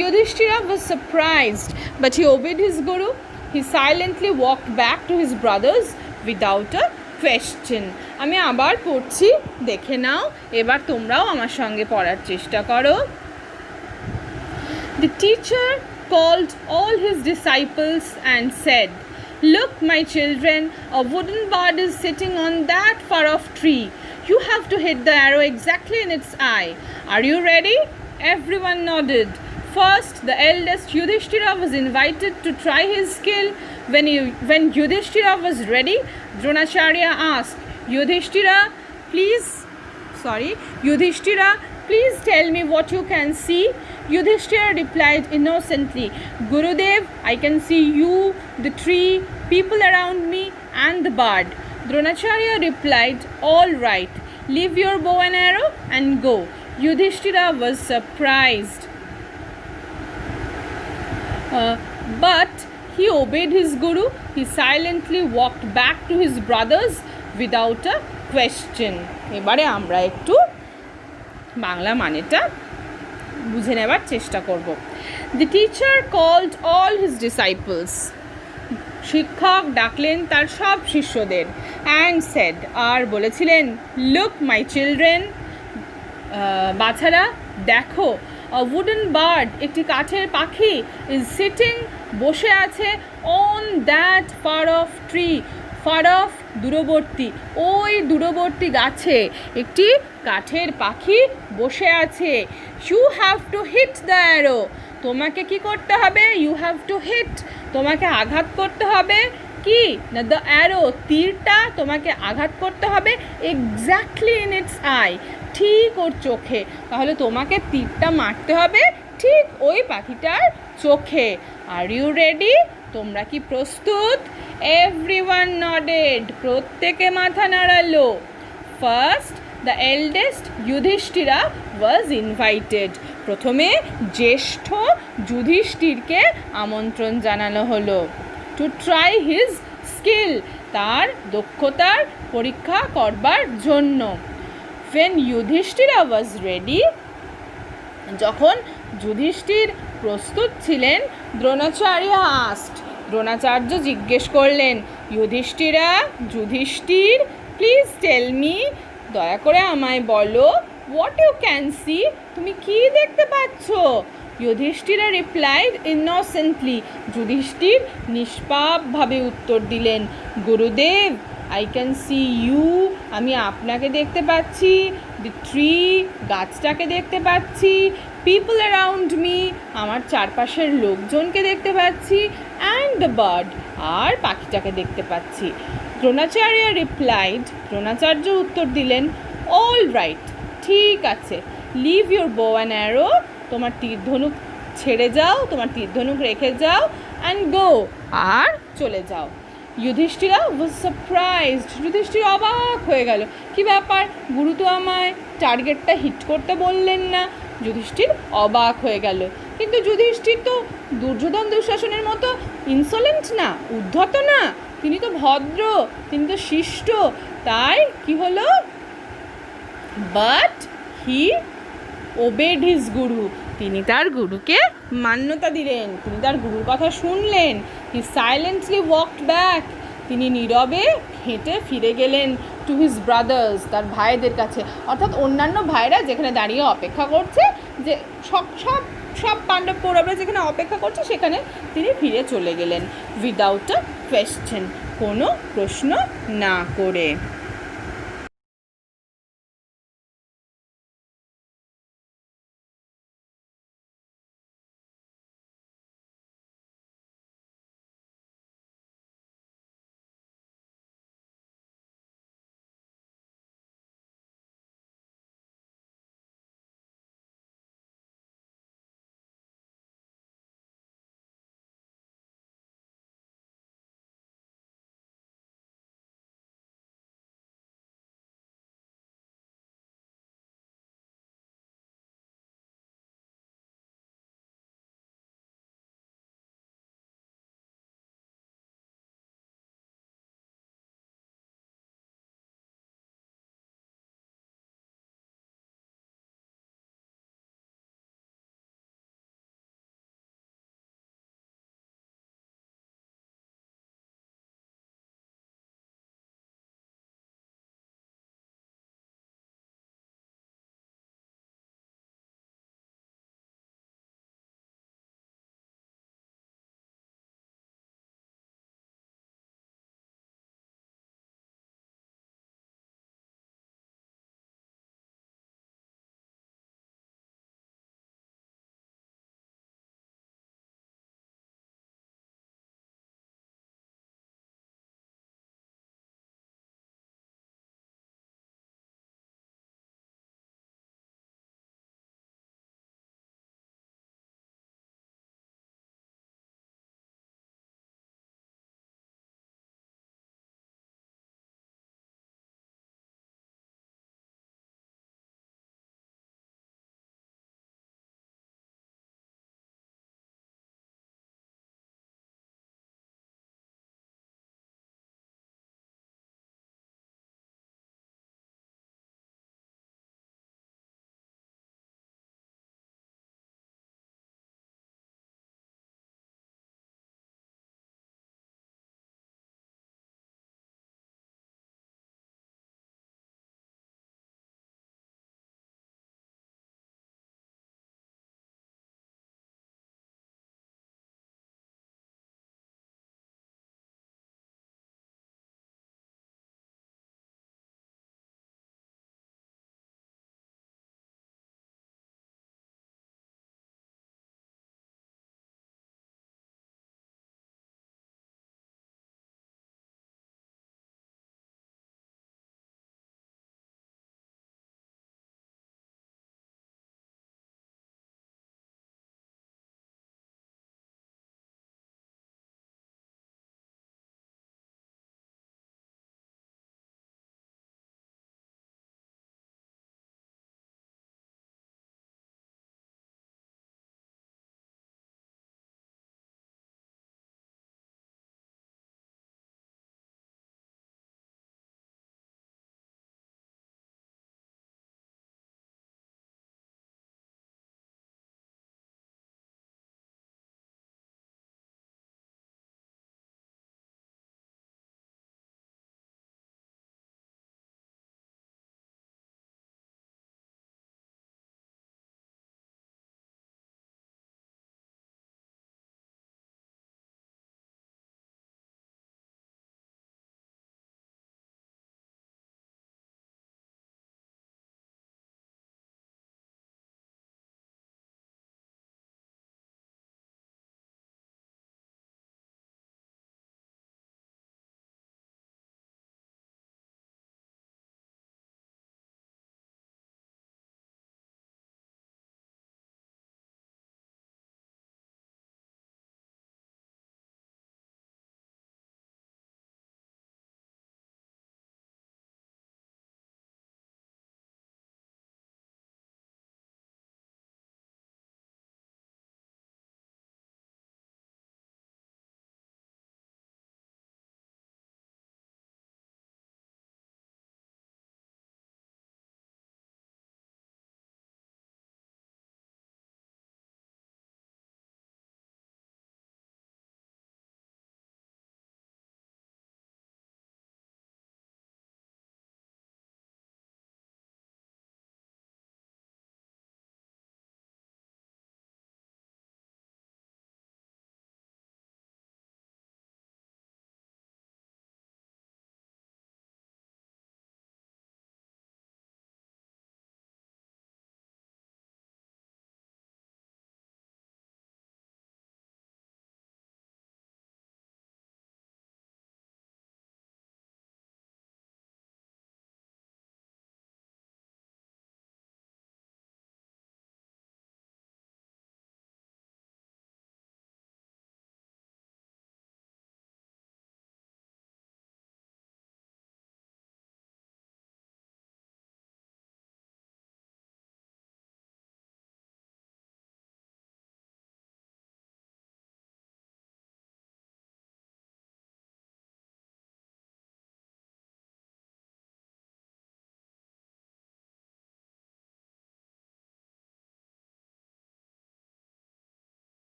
Yudhishthira was surprised, but he obeyed his guru. He silently walked back to his brothers without a question. আমি আবার পড়ছি, দেখে নাও, এবার তোমরাও আমার সঙ্গে পড়ার চেষ্টা করো। The teacher called all his disciples and said, "Look, my children, a wooden bird is sitting on that far-off tree. You have to hit the arrow exactly in its eye. Are you ready?" Everyone nodded. First, the eldest Yudhishthira was invited to try his skill. When Yudhishthira was ready, Dronacharya asked, Yudhishthira, please tell me what you can see." Yudhishthira replied innocently, "Gurudev, I can see you, the tree, people around me, and the bird." Dronacharya replied, all right, leave your bow and arrow and go. Yudhishthira was surprised, but he obeyed his guru. He silently walked back to his brothers without a question. এবারে আমরা একটু বাংলা মানেটা বুঝে নেবার চেষ্টা করব। The teacher called all his disciples. শিক্ষক ডাকলেন তার সব শিষ্যদের, and said, আর বলেছিলেন, look my children, বাছারা দেখো, a wooden bird, একটি কাঠের পাখি, is sitting, বসে আছে, on that far off tree, far off, দূরবর্তী, ওই দূরবর্তী গাছে একটি কাঠের পাখি বসে আছে। You have to hit the arrow, তোমাকে কি করতে হবে? ইউ হ্যাভ টু হিট, তোমাকে আঘাত করতে হবে কি না দ্য অ্যারো, তীরটা তোমাকে আঘাত করতে হবে এক্স্যাক্টলি ইন ইটস আই, ঠিক ওর চোখে। তাহলে তোমাকে তীরটা মারতে হবে ঠিক ওই পাখিটার চোখে। Are you ready? তোমরা কি প্রস্তুত? এভরিওয়ান নডেড, প্রত্যেকে মাথা নাড়ালো। First the eldest Yudhishthira was invited, প্রথমে জ্যেষ্ঠ যুধিষ্ঠিরকে আমন্ত্রণ জানানো হলো টু ট্রাই হিজ স্কিল, তার দক্ষতার পরীক্ষা করবার জন্য। when যুধিষ্ঠিরা ওয়াজ রেডি, যখন যুধিষ্ঠির প্রস্তুত ছিলেন, দ্রোণাচার্য আস্কড, দ্রোণাচার্য জিজ্ঞেস করলেন, যুধিষ্ঠির প্লিজ টেল মি, দয়া করে আমায় বলো, হোয়াট ইউ ক্যান সি, তুমি কি দেখতে পাচ্ছ? যুধিষ্ঠিরা রিপ্লাইড ইনোসেন্টলি, যুধিষ্ঠির নিষ্পাপভাবে উত্তর দিলেন, গুরুদেব আই ক্যান সি ইউ, আমি আপনাকে দেখতে পাচ্ছি, দি ট্রি, গাছটাকে দেখতে পাচ্ছি, পিপল অ্যারাউন্ড মি, আমার চারপাশের লোকজনকে দেখতে পাচ্ছি, অ্যান্ড দ্য বার্ড, আর পাখিটাকে দেখতে পাচ্ছি। দ্রোণাচার্য রিপ্লাইড, দ্রোণাচার্য উত্তর দিলেন, অল রাইট, ঠিক আছে, leave your bow and arrow, তোমার তীর ধনুক ছেড়ে যাও, তোমার তীর ধনুক রেখে যাও, অ্যান্ড গো, আর চলে যাও। যুধিষ্ঠিরা ওয়াজ সারপ্রাইজড, যুধিষ্ঠির অবাক হয়ে গেল, কি ব্যাপার, গুরু তো আমায় টার্গেটটা হিট করতে বললেন না। যুধিষ্ঠির অবাক হয়ে গেল, কিন্তু যুধিষ্ঠির তো দুর্যোধন দুঃশাসনের মতো ইনসোলেন্ট না, উদ্ধত না, তিনি তো ভদ্র, তিনি তো শিষ্ট, তাই কি হলো, বাট হি ওবেড হিজ গুরু, তিনি তার গুরুকে মান্যতা দিলেন, তিনি তার গুরুর কথা শুনলেন। হি সাইলেন্টলি ওয়াকড ব্যাক, তিনি নীরবে হেঁটে ফিরে গেলেন টু হিজ ব্রাদার্স, তার ভাইদের কাছে, অর্থাৎ অন্যান্য ভাইরা যেখানে দাঁড়িয়ে অপেক্ষা করছে, যে সব সব সব পাণ্ডব কৌরবরা যেখানে অপেক্ষা করছে সেখানে তিনি ফিরে চলে গেলেন, উইদাউট আ কোয়েশ্চেন, কোনো প্রশ্ন না করে।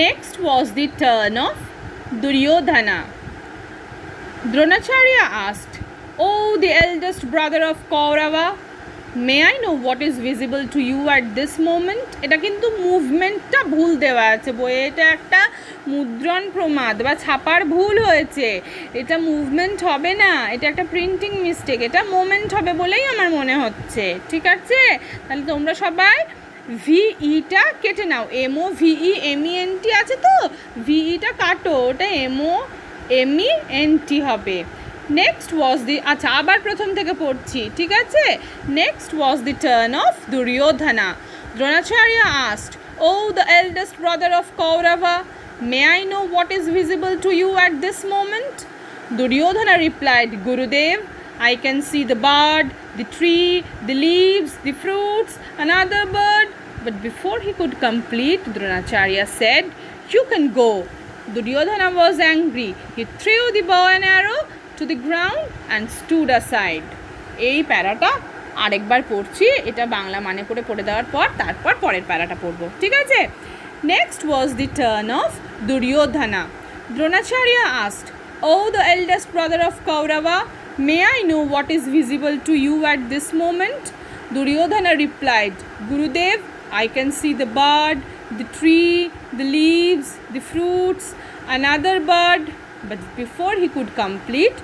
Next was the turn of Duryodhana. Dronacharya asked, "Oh, the eldest brother of Kaurava, may I know what is visible to you at this moment?" এটা কিন্তু মুভমেন্টটা ভুল দেওয়া আছে বইয়ে, এটা একটা মুদ্রণ প্রমাদ বা ছাপার ভুল হয়েছে, এটা মুভমেন্ট হবে না, এটা একটা প্রিন্টিং মিস্টেক, এটা মোমেন্ট হবে বলেই আমার মনে হচ্ছে। ঠিক আছে, তাহলে তোমরা সবাই ভিইটা কেটে নাও, এমও ভিই এমইএনটি আছে তো, ভিইটা কাটো, ওটা এমও এমইএনটি হবে। নেক্সট ওয়াজ দি, আচ্ছা আবার প্রথম থেকে পড়ছি, ঠিক আছে। Next was the turn off Duryodhana. Dronacharya asked, "Oh, the eldest brother of Kaurava, may I know what is visible to you at this moment?" Duryodhana replied, "Gurudev, I can see the bird, the tree, the leaves, the fruits, another bird." But before he could complete, Dronacharya said, "You can go." Duryodhana was angry. He threw the bow and arrow to the ground and stood aside. এই প্যারাটা আরেকবার পড়ছি, এটা বাংলা মানে করে পড়ে দেওয়ার পর তারপর পরের প্যারাটা পড়বো, ঠিক আছে। Next was the turn off Duryodhana. Dronacharya asked, "Oh, the eldest brother of Kaurava, may I know what is visible to you at this moment?" Duryodhana replied, "Gurudev, I can see the bird, the tree, the leaves, the fruits, another bird." But before he could complete,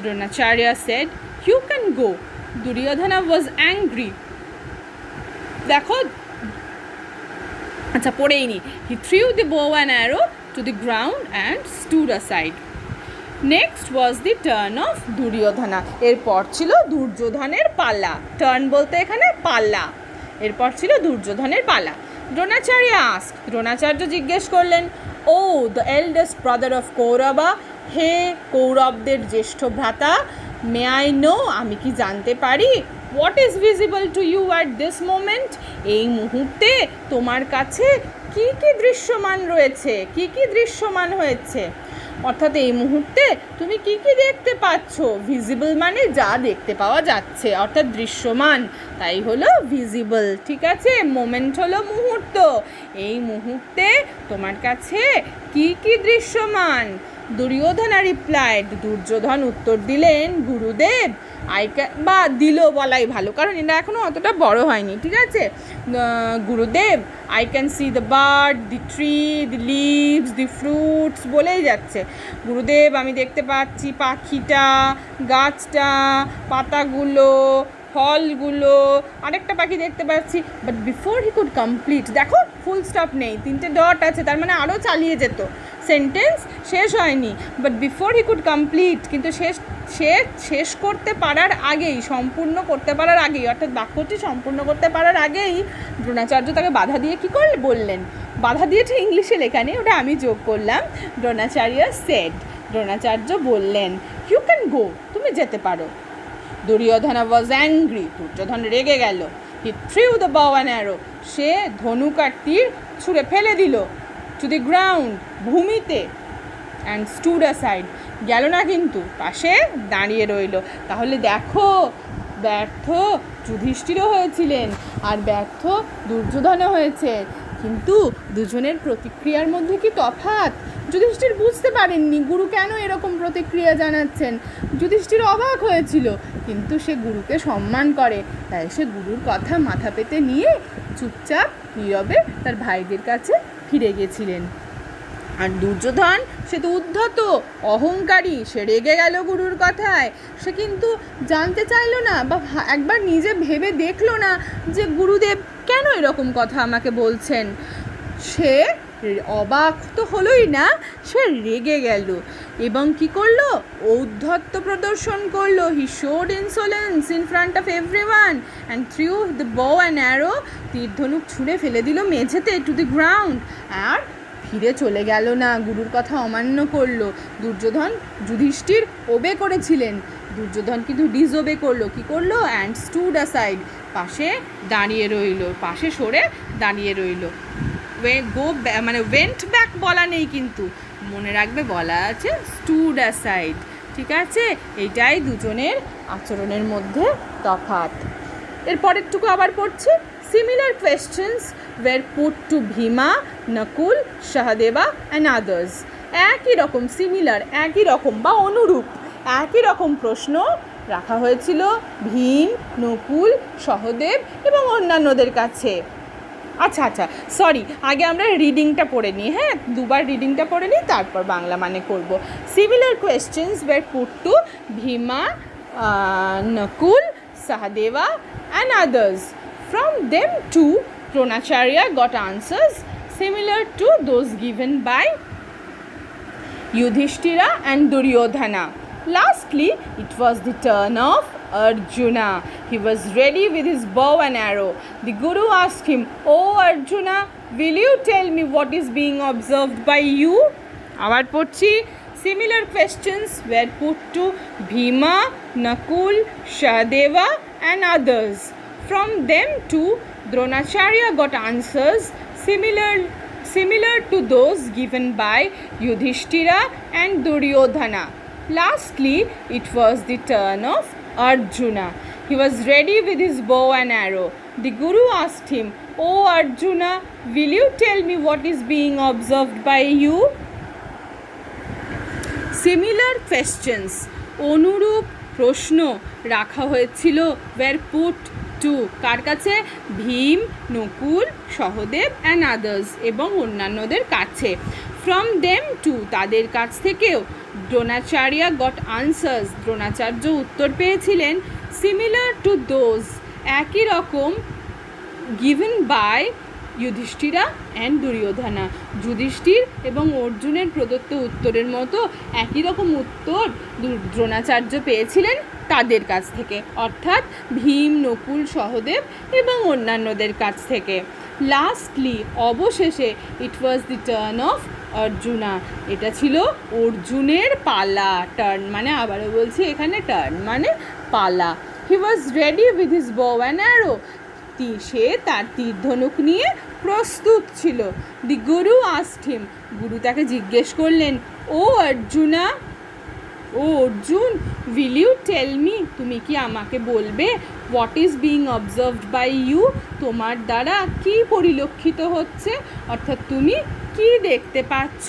Dronacharya said, "You can go." Duryodhana was angry. দেখো, আচ্ছা পড়েই নি। He threw the bow and arrow to the ground and stood aside. Next was the turn off Duryodhana. এরপর ছিল দুর্যোধনের পালা। Turn বলতে এখানে পালা, এরপর ছিল দুর্যোধনের পালা। দ্রোণাচার্য asked, দ্রোণাচার্য জিজ্ঞেস করলেন, "oh the eldest brother of Kaurava, হে কৌরবদের জ্যেষ্ঠ ভ্রাতা, মে আই নো, আমি কি জানতে পারি, what is visible to you at this moment, এই মুহূর্তে তোমার কাছে কি কি দৃশ্যমান রয়েছে, কি কি দৃশ্যমান হয়েছে, অর্থাৎ এই মুহূর্তে তুমি কি কি দেখতে পাচ্ছ। ভিজিবল মানে যা দেখতে পাওয়া যাচ্ছে, অর্থাৎ দৃশ্যমান, তাই হলো ভিজিবল, ঠিক আছে। মোমেন্ট হলো মুহূর্ত, এই মুহূর্তে তোমার কাছে কি কি দৃশ্যমান। দুর্যোধনা রিপ্লাইড, দুর্যোধন উত্তর দিলেন, "গুরুদেব, বা দিল বলাই ভালো, কারণ এটা এখনও অতটা বড় হয়নি, ঠিক আছে। গুরুদেব, I can see the bird, the tree, the leaves, the fruits, বলেই যাচ্ছে। গুরুদেব, আমি দেখতে পাচ্ছি পাখিটা, গাছটা, পাতাগুলো, ফলগুলো, আরেকটা পাখি দেখতে পাচ্ছি। But before he could complete, দেখো ফুল স্টপ নেই, 3টে ডট আছে, তার মানে আরও চালিয়ে যেত, সেন্টেন্স শেষ হয়নি। But before he could complete, কিন্তু সে শেষ করতে পারার আগেই, সম্পূর্ণ করতে পারার আগেই, অর্থাৎ বাক্যটি সম্পূর্ণ করতে পারার আগেই দ্রোণাচার্য তাকে বাধা দিয়ে কী করলে বললেন, বাধা দিয়েছে ইংলিশে লেখা নেই, ওটা আমি যোগ করলাম। দ্রোণাচার্য সেড, দ্রোণাচার্য বললেন, "ইউ ক্যান গো, তুমি যেতে পারো।" দুর্যোধনা ওয়াজ অ্যাংরি, দুর্যোধন রেগে গেল। হি থ্রিউ দ্য বউ অ্যান্ড অ্যারো, সে ধনুক আর তীর ছুঁড়ে ফেলে দিল, টু দি গ্রাউন্ড, ভূমিতে, অ্যান্ড স্টুড অ্যাসাইড, গেল না কিন্তু, পাশে দাঁড়িয়ে রইল। তাহলে দেখো, ব্যর্থ যুধিষ্ঠিরও হয়েছিলেন আর ব্যর্থ দুর্যোধনও হয়েছে, কিন্তু দুজনের প্রতিক্রিয়ার মধ্যে কি তফাৎ। যুধিষ্ঠির বুঝতে পারেননি গুরু কেন এরকম প্রতিক্রিয়া জানাচ্ছেন, যুধিষ্ঠির অবাক হয়েছিল, কিন্তু সে গুরুকে সম্মান করে, তাই সে গুরুর কথা মাথা পেতে নিয়ে চুপচাপ নীরবে তার ভাইদের কাছে ফিরে গেছিলেন। আর দুর্যোধন, সে তো উদ্ধত, অহংকারী, সে রেগে গেল গুরুর কথায়, সে কিন্তু জানতে চাইল না বা একবার নিজে ভেবে দেখলো না যে গুরুদেব কেন এরকম কথা আমাকে বলছেন। সে অবাক তো হলোই না, সে রেগে গেল এবং কি করলো, ঔদ্ধত্য প্রদর্শন করলো। He showed insolence in front of everyone and threw the bow and arrow, তীর ধনুক ছুঁড়ে ফেলে দিল মেঝেতে, টু দি গ্রাউন্ড, আর ফিরে চলে গেল না, গুরুর কথা অমান্য করলো। দুর্যোধন, যুধিষ্ঠির ওবে করেছিলেন, দুর্যোধন কিন্তু ডিসওবে করলো, কি করলো, অ্যান্ড স্টুড অ্যাসাইড, পাশে দাঁড়িয়ে রইল, পাশে সরে দাঁড়িয়ে রইল। মানে ওয়েন্ট ব্যাক বলা নেই, কিন্তু মনে রাখবে বলা আছে স্টুড অ্যাসাইড, ঠিক আছে। এইটাই দুজনের আচরণের মধ্যে তফাৎ। এরপরেরটুকু আবার পড়ছি। Similar questions were put to Bhima, Nakul, Sahadeva and others. একই রকম সিমিলার, একই রকম বা অনুরূপ একই রকম প্রশ্ন রাখা হয়েছিল ভীম, নকুল, সহদেব এবং অন্যান্যদের কাছে। আচ্ছা আচ্ছা সরি, আগে আমরা রিডিংটা পড়ে নিই, হ্যাঁ দুবার রিডিংটা পড়ে নিই, তারপর বাংলা মানে করব। Similar questions were put to Bhima, Nakul, Sahadeva and others. From them too, Dronacharya got answers similar to those given by Yudhishthira and Duryodhana. Lastly, it was the turn of Arjuna. He was ready with his bow and arrow. The Guru asked him, "Oh Arjuna, will you tell me what is being observed by you?" Abar porchi. Similar questions were put to Bhima, Nakul, Sahadeva and others. From them too, Dronacharya got answers similar to those given by Yudhishthira and Duryodhana. Lastly, it was the turn of Arjuna. He was ready with his bow and arrow. The Guru asked him, "Oh Arjuna, will you tell me what is being observed by you?" Similar questions অনুরূপ প্রশ্ন রাখা হয়েছিল wire put two কার কাছে? Bhim, Nakul, Sahadev and others এবং অন্যান্যদের কাছে। From them to তাদের কাছ থেকেও দ্রোণাচার্য গট আনসার্স দ্রোণাচার্য উত্তর পেয়েছিলেন সিমিলার টু দোজ একই রকম given by Yudhishthira and Duryodhana Yudhishthir এবং অর্জুনের প্রদত্ত উত্তরের মতো একই রকম উত্তর দ্রোণাচার্য পেয়েছিলেন তাদের কাছ থেকে, অর্থাৎ ভীম, নকুল, সহদেব এবং অন্যান্যদের কাছ থেকে। লাস্টলি অবশেষে ইট ওয়াজ দি টার্ন অফ অর্জুনা, এটা ছিল অর্জুনের পালা। টার্ন মানে আবারও বলছি এখানে টার্ন মানে পালা। He was ready with his bow and arrow, সে তার তীর ধনুক নিয়ে প্রস্তুত ছিল। দি গুরু আস্কড হিম, গুরু তাকে জিজ্ঞেস করলেন, ও অর্জুনা, ও Arjun, will you tell me, তুমি কি আমাকে বলবে what is being observed by you, তোমার দ্বারা কি পরিলক্ষিত হচ্ছে, অর্থাৎ তুমি কি দেখতে পাচ্ছ?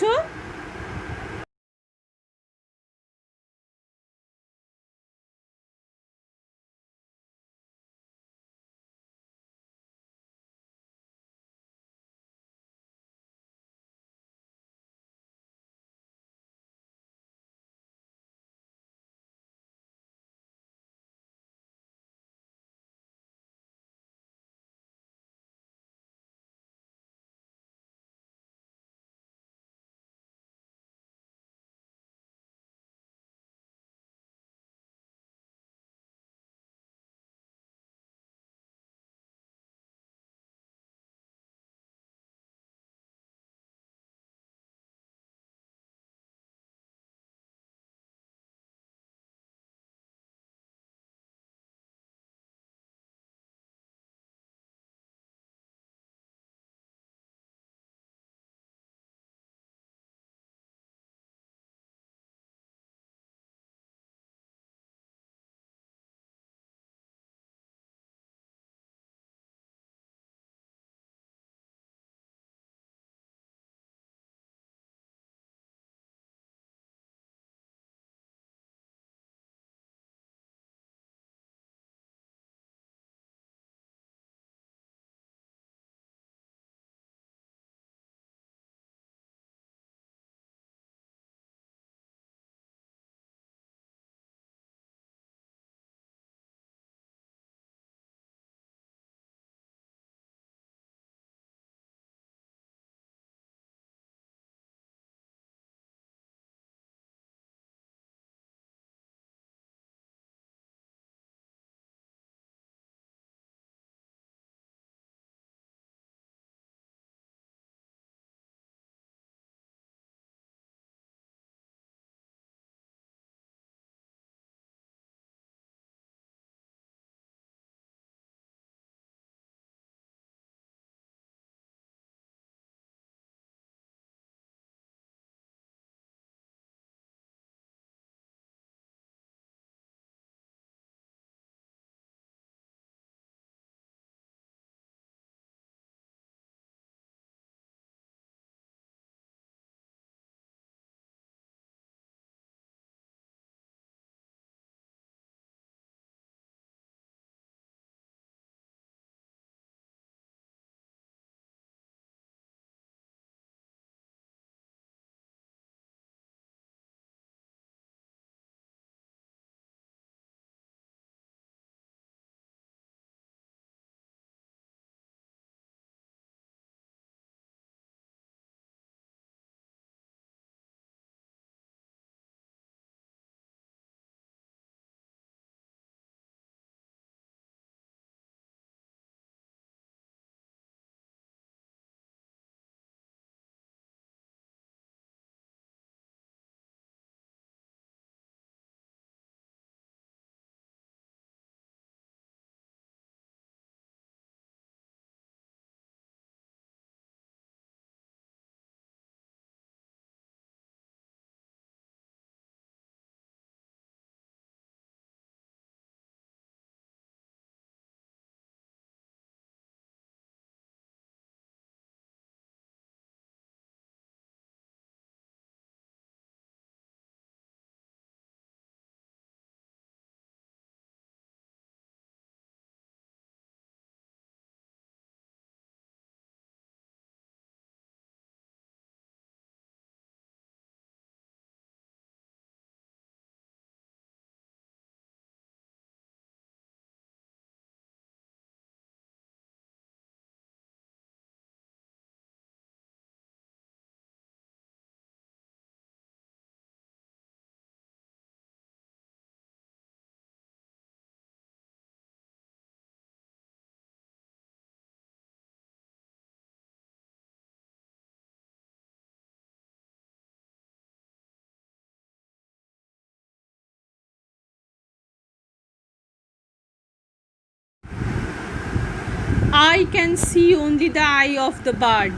I can see only the eye of the bird,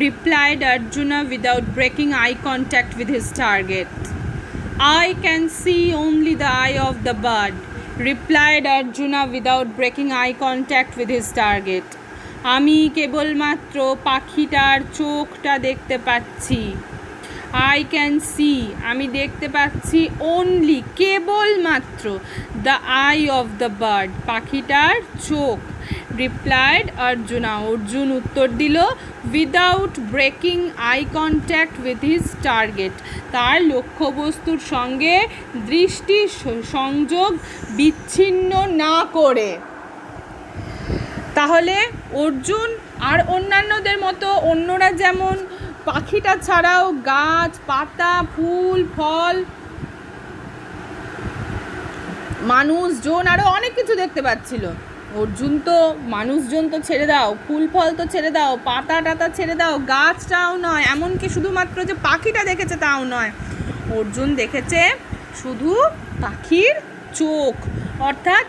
replied Arjuna without breaking eye contact with his target. I can see only the eye of the bird, replied Arjuna without breaking eye contact with his target. আমি কেবলমাত্র পাখিটার চোখটা দেখতে পাচ্ছি। I can see, আমি দেখতে পাচ্ছি only, কেবলমাত্র the eye of the bird, পাখিটার চোখ। replied Arjuna, অর্জুন উত্তর দিল without breaking eye contact with his target, তার লক্ষ্যবস্তুর সঙ্গে দৃষ্টি সংযোগ বিচ্ছিন্ন না করে। তাহলে অর্জুন আর অন্যান্যদের মতো অন্যরা যেমন পাখিটা ছাড়াও গাছ, পাতা, ফুল, ফল, মানুষজন আরও অনেক কিছু দেখতে পাচ্ছিল, অর্জুন তো মানুষজন তো ছেড়ে দাও, ফুল ফল তো ছেড়ে দাও, পাতা টাতা ছেড়ে দাও, গাছটাও নয়, এমনকি শুধুমাত্র যে পাখিটা দেখেছে তাও নয়, অর্জুন দেখেছে শুধু পাখির চোখ, অর্থাৎ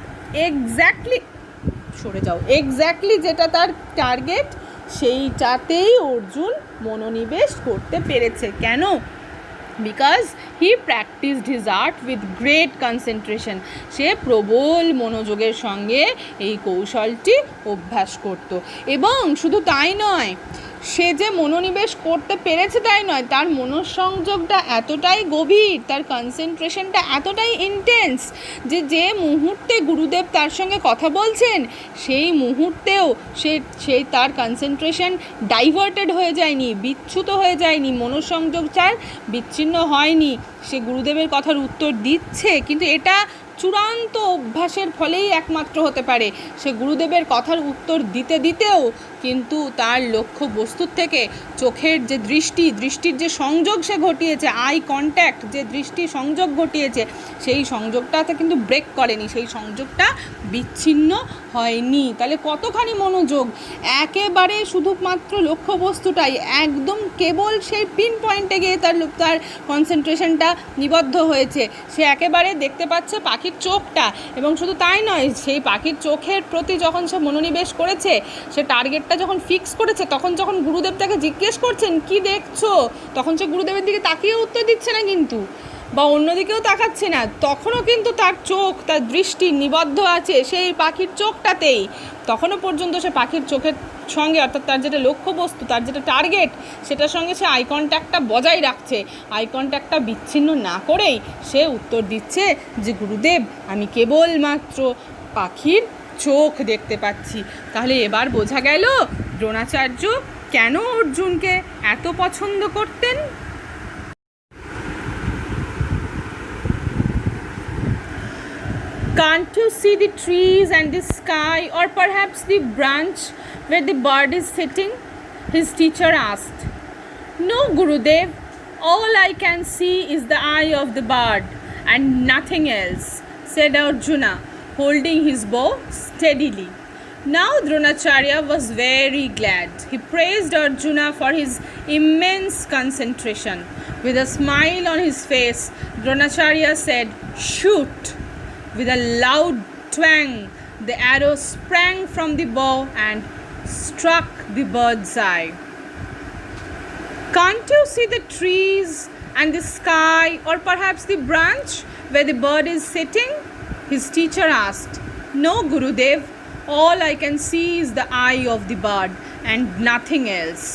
এক্স্যাক্টলি যেটা তার টার্গেট সেইটাতেই অর্জুন মনোনিবেশ করতে পেরেছে। কেন? Because he practised his art with great concentration, সে প্রবল মনোযোগের সঙ্গে এই কৌশলটি অভ্যাস করত। এবং শুধু তাই নয়, সে যে মনোনিবেশ করতে পেরেছে তাই নয়, তার মনঃসংযোগটা এতটাই গভীর, তার কনসেন্ট্রেশনটা এতটাই ইন্টেন্স যে মুহূর্তে গুরুদেব তার সঙ্গে কথা বলছেন সেই মুহূর্তেও সে তার কনসেন্ট্রেশন ডাইভার্টেড হয়ে যায়নি, বিচ্যুত হয়ে যায়নি, মনঃসংযোগ তার বিচ্ছিন্ন হয়নি, সে গুরুদেবের কথার উত্তর দিচ্ছে। কিন্তু এটা চূড়ান্ত অভ্যাসের ফলেই একমাত্র হতে পারে। সে গুরুদেবের কথার উত্তর দিতে দিতেও কিন্তু তার লক্ষ্য বস্তুর থেকে চোখের যে দৃষ্টির যে সংযোগ সে ঘটিয়েছে, আই কন্ট্যাক্ট যে দৃষ্টি সংযোগ ঘটিয়েছে, সেই সংযোগটাতে কিন্তু ব্রেক করেনি, সেই সংযোগটা বিচ্ছিন্ন হয়নি। তাহলে কতখানি মনোযোগ, একেবারে শুধুমাত্র লক্ষ্যবস্তুটাই একদম কেবল সেই পিন পয়েন্টে গিয়ে তার কনসেন্ট্রেশনটা নিবদ্ধ হয়েছে। সে একেবারে দেখতে পাচ্ছে পাখির চোখটা, এবং শুধু তাই নয়, সেই পাখির চোখের প্রতি যখন সে মনোনিবেশ করেছে, সে টার্গেটটা যখন ফিক্স করেছে, তখন যখন গুরুদেব তাকে জিজ্ঞেস করছেন কি দেখছো, তখন সে গুরুদেবের দিকে তাকিয়ে উত্তর দিচ্ছে না কিন্তু, বা অন্যদিকেও তাকাচ্ছে না, তখনও কিন্তু তার চোখ, তার দৃষ্টি নিবদ্ধ আছে সেই পাখির চোখটাতেই। তখনও পর্যন্ত সে পাখির চোখের সঙ্গে, অর্থাৎ তার যেটা লক্ষ্যবস্তু, তার যেটা টার্গেট, সেটার সঙ্গে সে আই কন্ট্যাক্টটা বজায় রাখছে। আই কন্ট্যাক্টটা বিচ্ছিন্ন না করেই সে উত্তর দিচ্ছে যে গুরুদেব, আমি কেবলমাত্র পাখির চোখ দেখতে পাচ্ছি। তাহলে এবার বোঝা গেল দ্রোণাচার্য কেন অর্জুনকে এত পছন্দ করতেন। Can't you see the trees and the sky, or perhaps the branch where the bird is sitting? His teacher asked. No, Gurudev, all I can see is the eye of the bird and nothing else, said Arjuna, holding his bow steadily. Now Dronacharya was very glad. He praised Arjuna for his immense concentration. With a smile on his face, Dronacharya said, "Shoot!" With a loud twang, the arrow sprang from the bow and struck the bird's eye. Can't you see the trees and the sky, or perhaps the branch where the bird is sitting? His teacher asked. No, Gurudev, all I can see is the eye of the bird and nothing else,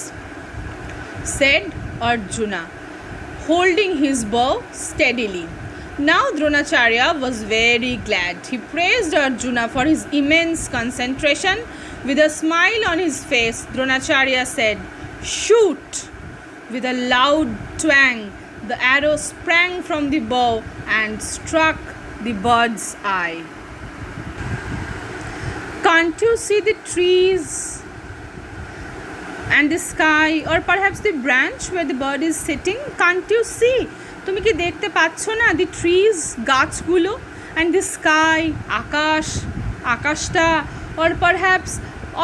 said Arjuna, holding his bow steadily. Now Dronacharya was very glad. He praised Arjuna for his immense concentration. With a smile on his face, Dronacharya said, "Shoot!" With a loud twang, the arrow sprang from the bow and struck the bird's eye. Can't you see the trees and the sky, or perhaps the branch where the bird is sitting? Can't you see? তুমি কি দেখতে পাচ্ছ না the trees, গাছগুলো, and the sky, আকাশটা, or perhaps,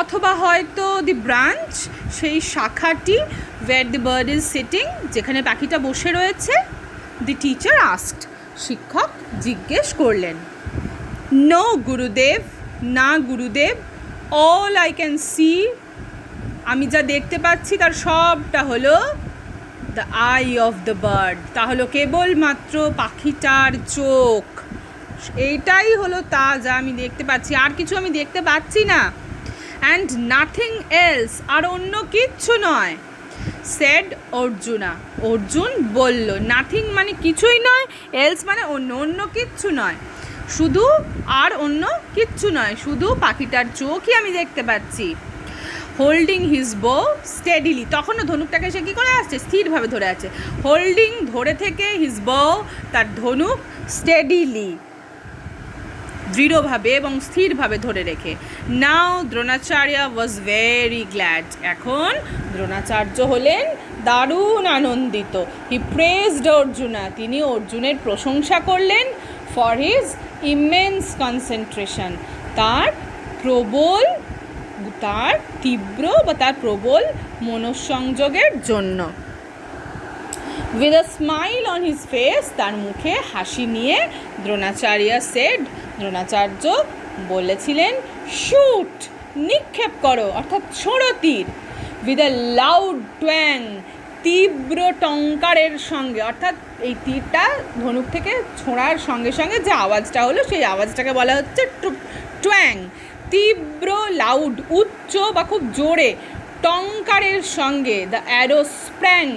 অথবা হয়তো the branch, সেই শাখাটি, where the bird is sitting, যেখানে পাখিটা বসে রয়েছে। দি টিচার আস্কড, শিক্ষক জিজ্ঞেস করলেন। নো গুরুদেব, না গুরুদেব, অল আই ক্যান সি, আমি যা দেখতে পাচ্ছি তার সবটা হলো the I of the bird, তা হলো কেবলমাত্র পাখিটার চোখ। এইটাই হলো তা যা আমি দেখতে পাচ্ছি, আর কিছু আমি দেখতে পাচ্ছি না। অ্যান্ড নাথিং এলস, আর অন্য কিচ্ছু নয়। সেড অর্জুনা, অর্জুন বলল। নাথিং মানে কিছুই নয়, এলস মানে অন্য, অন্য কিচ্ছু নয়, শুধু আর অন্য কিচ্ছু নয়, শুধু পাখিটার চোখই আমি দেখতে পাচ্ছি। হোল্ডিং হিজ বো স্টেডিলি, তখনও ধনুকটাকে সে কী করে আসছে, স্থিরভাবে ধরে আছে। হোল্ডিং ধরে থেকে, হিজ বো তার ধনুক, স্টেডিলি দৃঢ়ভাবে এবং স্থিরভাবে ধরে রেখে। নাও দ্রোণাচার্য ওয়াজ ভেরি গ্ল্যাড, এখন দ্রোণাচার্য হলেন দারুণ আনন্দিত। হি প্রেজড অর্জুনা, তিনি অর্জুনের প্রশংসা করলেন। ফর হিজ ইমেন্স কনসেন্ট্রেশন, তার প্রবল, তার তীব্র বা তার প্রবল মনঃসংযোগের জন্য। With a smile on his face, তার মুখে হাসি নিয়ে দ্রোণাচার্য সেড, দ্রোণাচার্য বলেছিলেন, শুট নিক্ষেপ করো, অর্থাৎ ছোড়ো তীর। উইথ আ লাউড ট্যাং, তীব্র টঙ্কারের সঙ্গে, অর্থাৎ এই তীরটা ধনুক থেকে ছোঁড়ার সঙ্গে সঙ্গে যে আওয়াজটা হলো সেই আওয়াজটাকে বলা হচ্ছে ট্যাং। তীব্র, লাউড, উচ্চ বা খুব জোরে, টঙ্কারের সঙ্গে। দ্য অ্যারো স্প্র্যাং,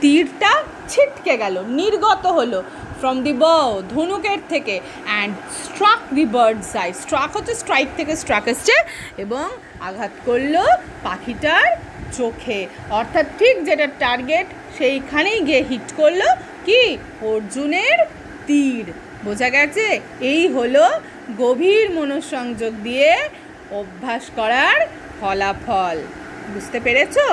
তীরটা ছিটকে গেল, নির্গত হলো। ফ্রম দি বো, ধনুকের থেকে। And struck the bird's eye, struck হচ্ছে স্ট্রাইক থেকে স্ট্রাক এসছে, এবং আঘাত করলো পাখিটার চোখে, অর্থাৎ ঠিক যেটা টার্গেট সেইখানেই গিয়ে হিট করলো কি, অর্জুনের তীর। বোঝা গেছে? এই হলো গভীর মনঃসংযোগ দিয়ে অভ্যাস করার ফলাফল। বুঝতে পেরেছো?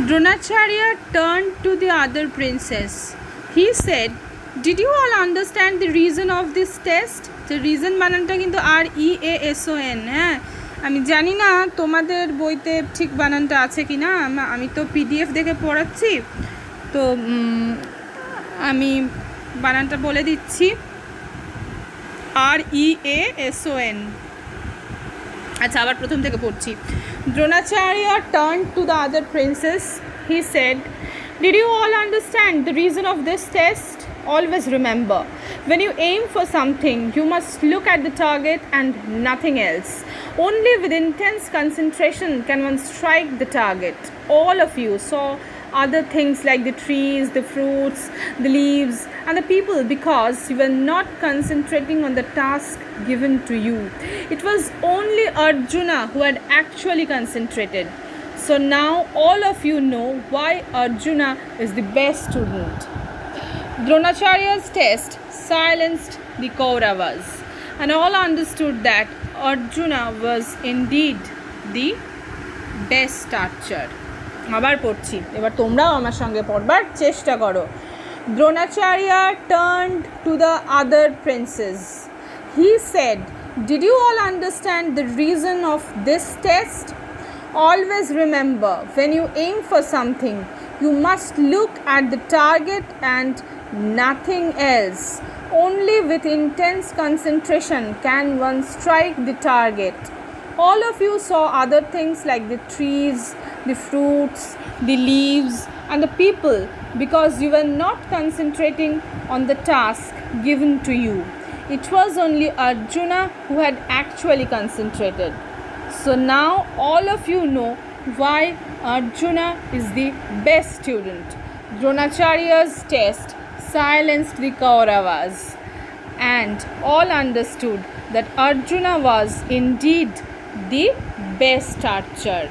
Dronacharya turned to the other princess. He said, "Did you all understand the reason of this test?" The reason বানানটা কিন্তু REASON, হ্যাঁ, আমি জানি না তোমাদের বইতে ঠিক বানানটা আছে কি না, আমি তো PDF দেখে পড়াচ্ছি, তো আমি বানানটা বলে দিচ্ছি, REASON। আচ্ছা, আবার প্রথম থেকে পড়ছি। Dronacharya turned to the other princess. He said, "Did you all understand the reason of this test? Always remember, when you aim for something, you must look at the target and nothing else. Only with intense concentration can one strike the target." All of you saw other things like the trees, the fruits, the leaves, and the people because you were not concentrating on the task given to you. It was only Arjuna who had actually concentrated. So now all of you know why Arjuna is the best student. Dronacharya's test silenced the Kauravas, and all understood that Arjuna was indeed the best archer. আবার পড়ছি, এবার তোমরাও আমার সঙ্গে পড়বার চেষ্টা করো। Dronacharya turned to the other princes. He said, "Did you all understand the reason of this test? Always remember, when you aim for something, you must look at the target and nothing else. Only with intense concentration can one strike the target." All of you saw other things like the trees, the fruits, the leaves, and the people because you were not concentrating on the task given to you. It was only Arjuna who had actually concentrated. So now all of you know why Arjuna is the best student. Dronacharya's test silenced the Kauravas, and all understood that Arjuna was indeed the best archer.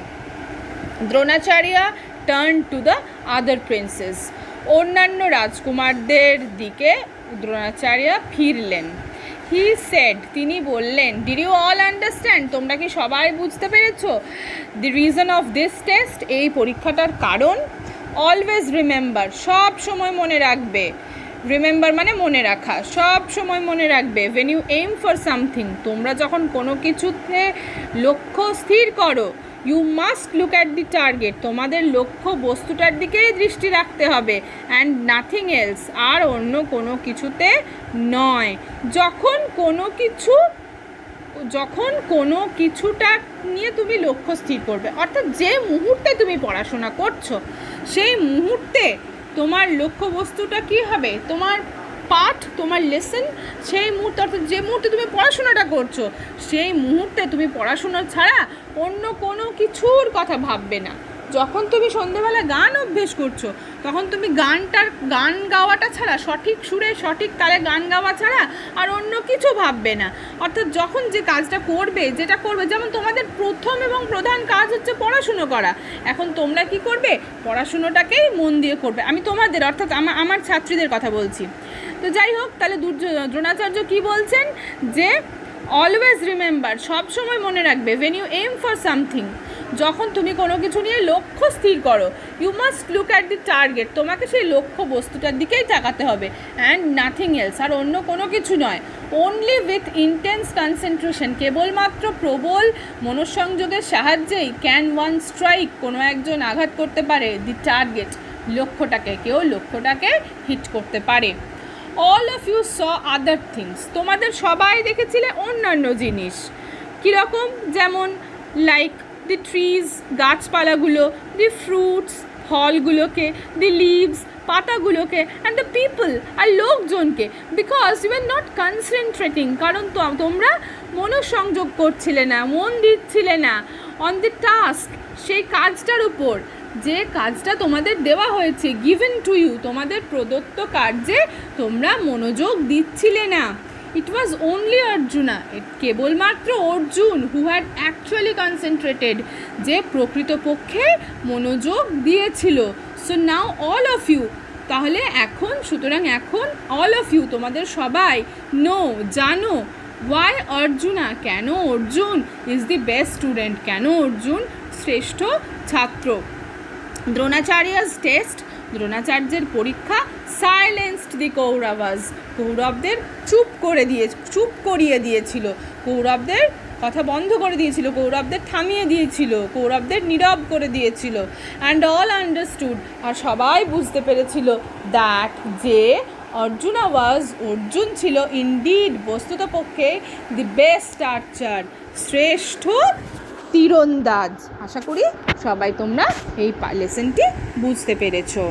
Dronacharya turned to the other princes. অন্যান্য রাজকুমারদের দিকে দ্রোণাচার্য ফিরলেন। He said, তিনি বললেন, "Did you all understand? তোমরা কি সবাই বুঝতে পেরেছো the reason of this test? এই পরীক্ষাটার কারণ? Always remember, সব সময় মনে রাখবে। রিমেম্বার মানে মনে রাখা, সব সময় মনে রাখবে। when you aim for something, তোমরা যখন কোনো কিছুতে লক্ষ্য স্থির করো, you must look at the target, তোমাদের লক্ষ্য বস্তুটার দিকেই দৃষ্টি রাখতে হবে, and nothing else, আর অন্য কোনো কিছুতে নয়। যখন কোনো কিছুটা নিয়ে তুমি লক্ষ্য স্থির করবে, অর্থাৎ যে মুহূর্তে তুমি পড়াশোনা করছো সেই মুহূর্তে তোমার লক্ষ্যবস্তুটা কী হবে, তোমার পাঠ, তোমার লেসন, সেই মুহূর্তে, অর্থাৎ যে মুহূর্তে তুমি পড়াশোনাটা করছো সেই মুহূর্তে তুমি পড়াশোনা ছাড়া অন্য কোনো কিছুর কথা ভাববে না। যখন তুমি সন্ধ্যেবেলা গান অভ্যেস করছো তখন তুমি গান গাওয়াটা ছাড়া, সঠিক সুরে সঠিক তালে গান গাওয়া ছাড়া আর অন্য কিছু ভাববে না। অর্থাৎ যখন যে কাজটা করবে, যেটা করবে, যেমন তোমাদের প্রথম এবং প্রধান কাজ হচ্ছে পড়াশুনো করা, এখন তোমরা কি করবে, পড়াশুনোটাকেই মন দিয়ে করবে। আমি তোমাদের, অর্থাৎ আমার ছাত্রীদের কথা বলছি। তো যাই হোক, তাহলে দ্রোণাচার্য কি বলছেন যে অলওয়েজ রিমেম্বার, সবসময় মনে রাখবে, when you aim for something, যখন তুমি কোনো কিছু নিয়ে লক্ষ্য স্থির করো, you must look at the target, তোমাকে সেই লক্ষ্য বস্তুটার দিকেই তাকাতে হবে, অ্যান্ড নাথিং এলস, আর অন্য কোনো কিছু নয়। অনলি উইথ ইন্টেন্স কনসেন্ট্রেশন, কেবলমাত্র প্রবল মনঃসংযোগের সাহায্যেই ক্যান ওয়ান স্ট্রাইক, কোনো একজন আঘাত করতে পারে, দি টার্গেট, লক্ষ্যটাকে, কেউ লক্ষ্যটাকে হিট করতে পারে। All of you saw other things, তোমাদের সবাই দেখেছিলে অন্যান্য জিনিস। কীরকম? যেমন লাইক দি ট্রিজ, গাছপালাগুলো, দি ফ্রুটস, ফলগুলোকে, দি লিভস, পাতাগুলোকে, অ্যান্ড দ্য পিপল, আর লোকজনকে, because you are not concentrating, কারণ তোমরা মনোসংযোগ করছিলে না, মন দিচ্ছিলে না, অন দি টাস্ক, সেই কাজটার উপর, যে কাজটা তোমাদের দেওয়া হয়েছে, গিভেন টু ইউ, তোমাদের প্রদত্ত কার্যে তোমরা মনোযোগ দিচ্ছিলে না। ইট ওয়াজ অনলি অর্জুনা, কেবলমাত্র Arjun, who had actually concentrated, যে প্রকৃতপক্ষে মনোযোগ দিয়েছিল। So now all of you, তাহলে এখন, সুতরাং এখন অল অফ ইউ, তোমাদের সবাই, নো, জানো, ওয়াই অর্জুনা, কেন Arjun is the best student, কেন অর্জুন শ্রেষ্ঠ ছাত্র। দ্রোণাচার্য's টেস্ট, দ্রোণাচার্যের পরীক্ষা, সাইলেন্সড দি কৌরবাস, কৌরবদের চুপ করিয়ে দিয়েছিল, কৌরবদের কথা বন্ধ করে দিয়েছিল, কৌরবদের থামিয়ে দিয়েছিল, কৌরবদের নীরব করে দিয়েছিল। অ্যান্ড অল আন্ডারস্টুড, আর সবাই বুঝতে পেরেছিল দ্যাট যে অর্জুন ছিল ইনডিড বস্তুতপক্ষে দি বেস্ট আর্চার, শ্রেষ্ঠ তীরন্দাজ। আশা করি সবাই তোমরা এই লেসনটি বুঝতে পেরেছো।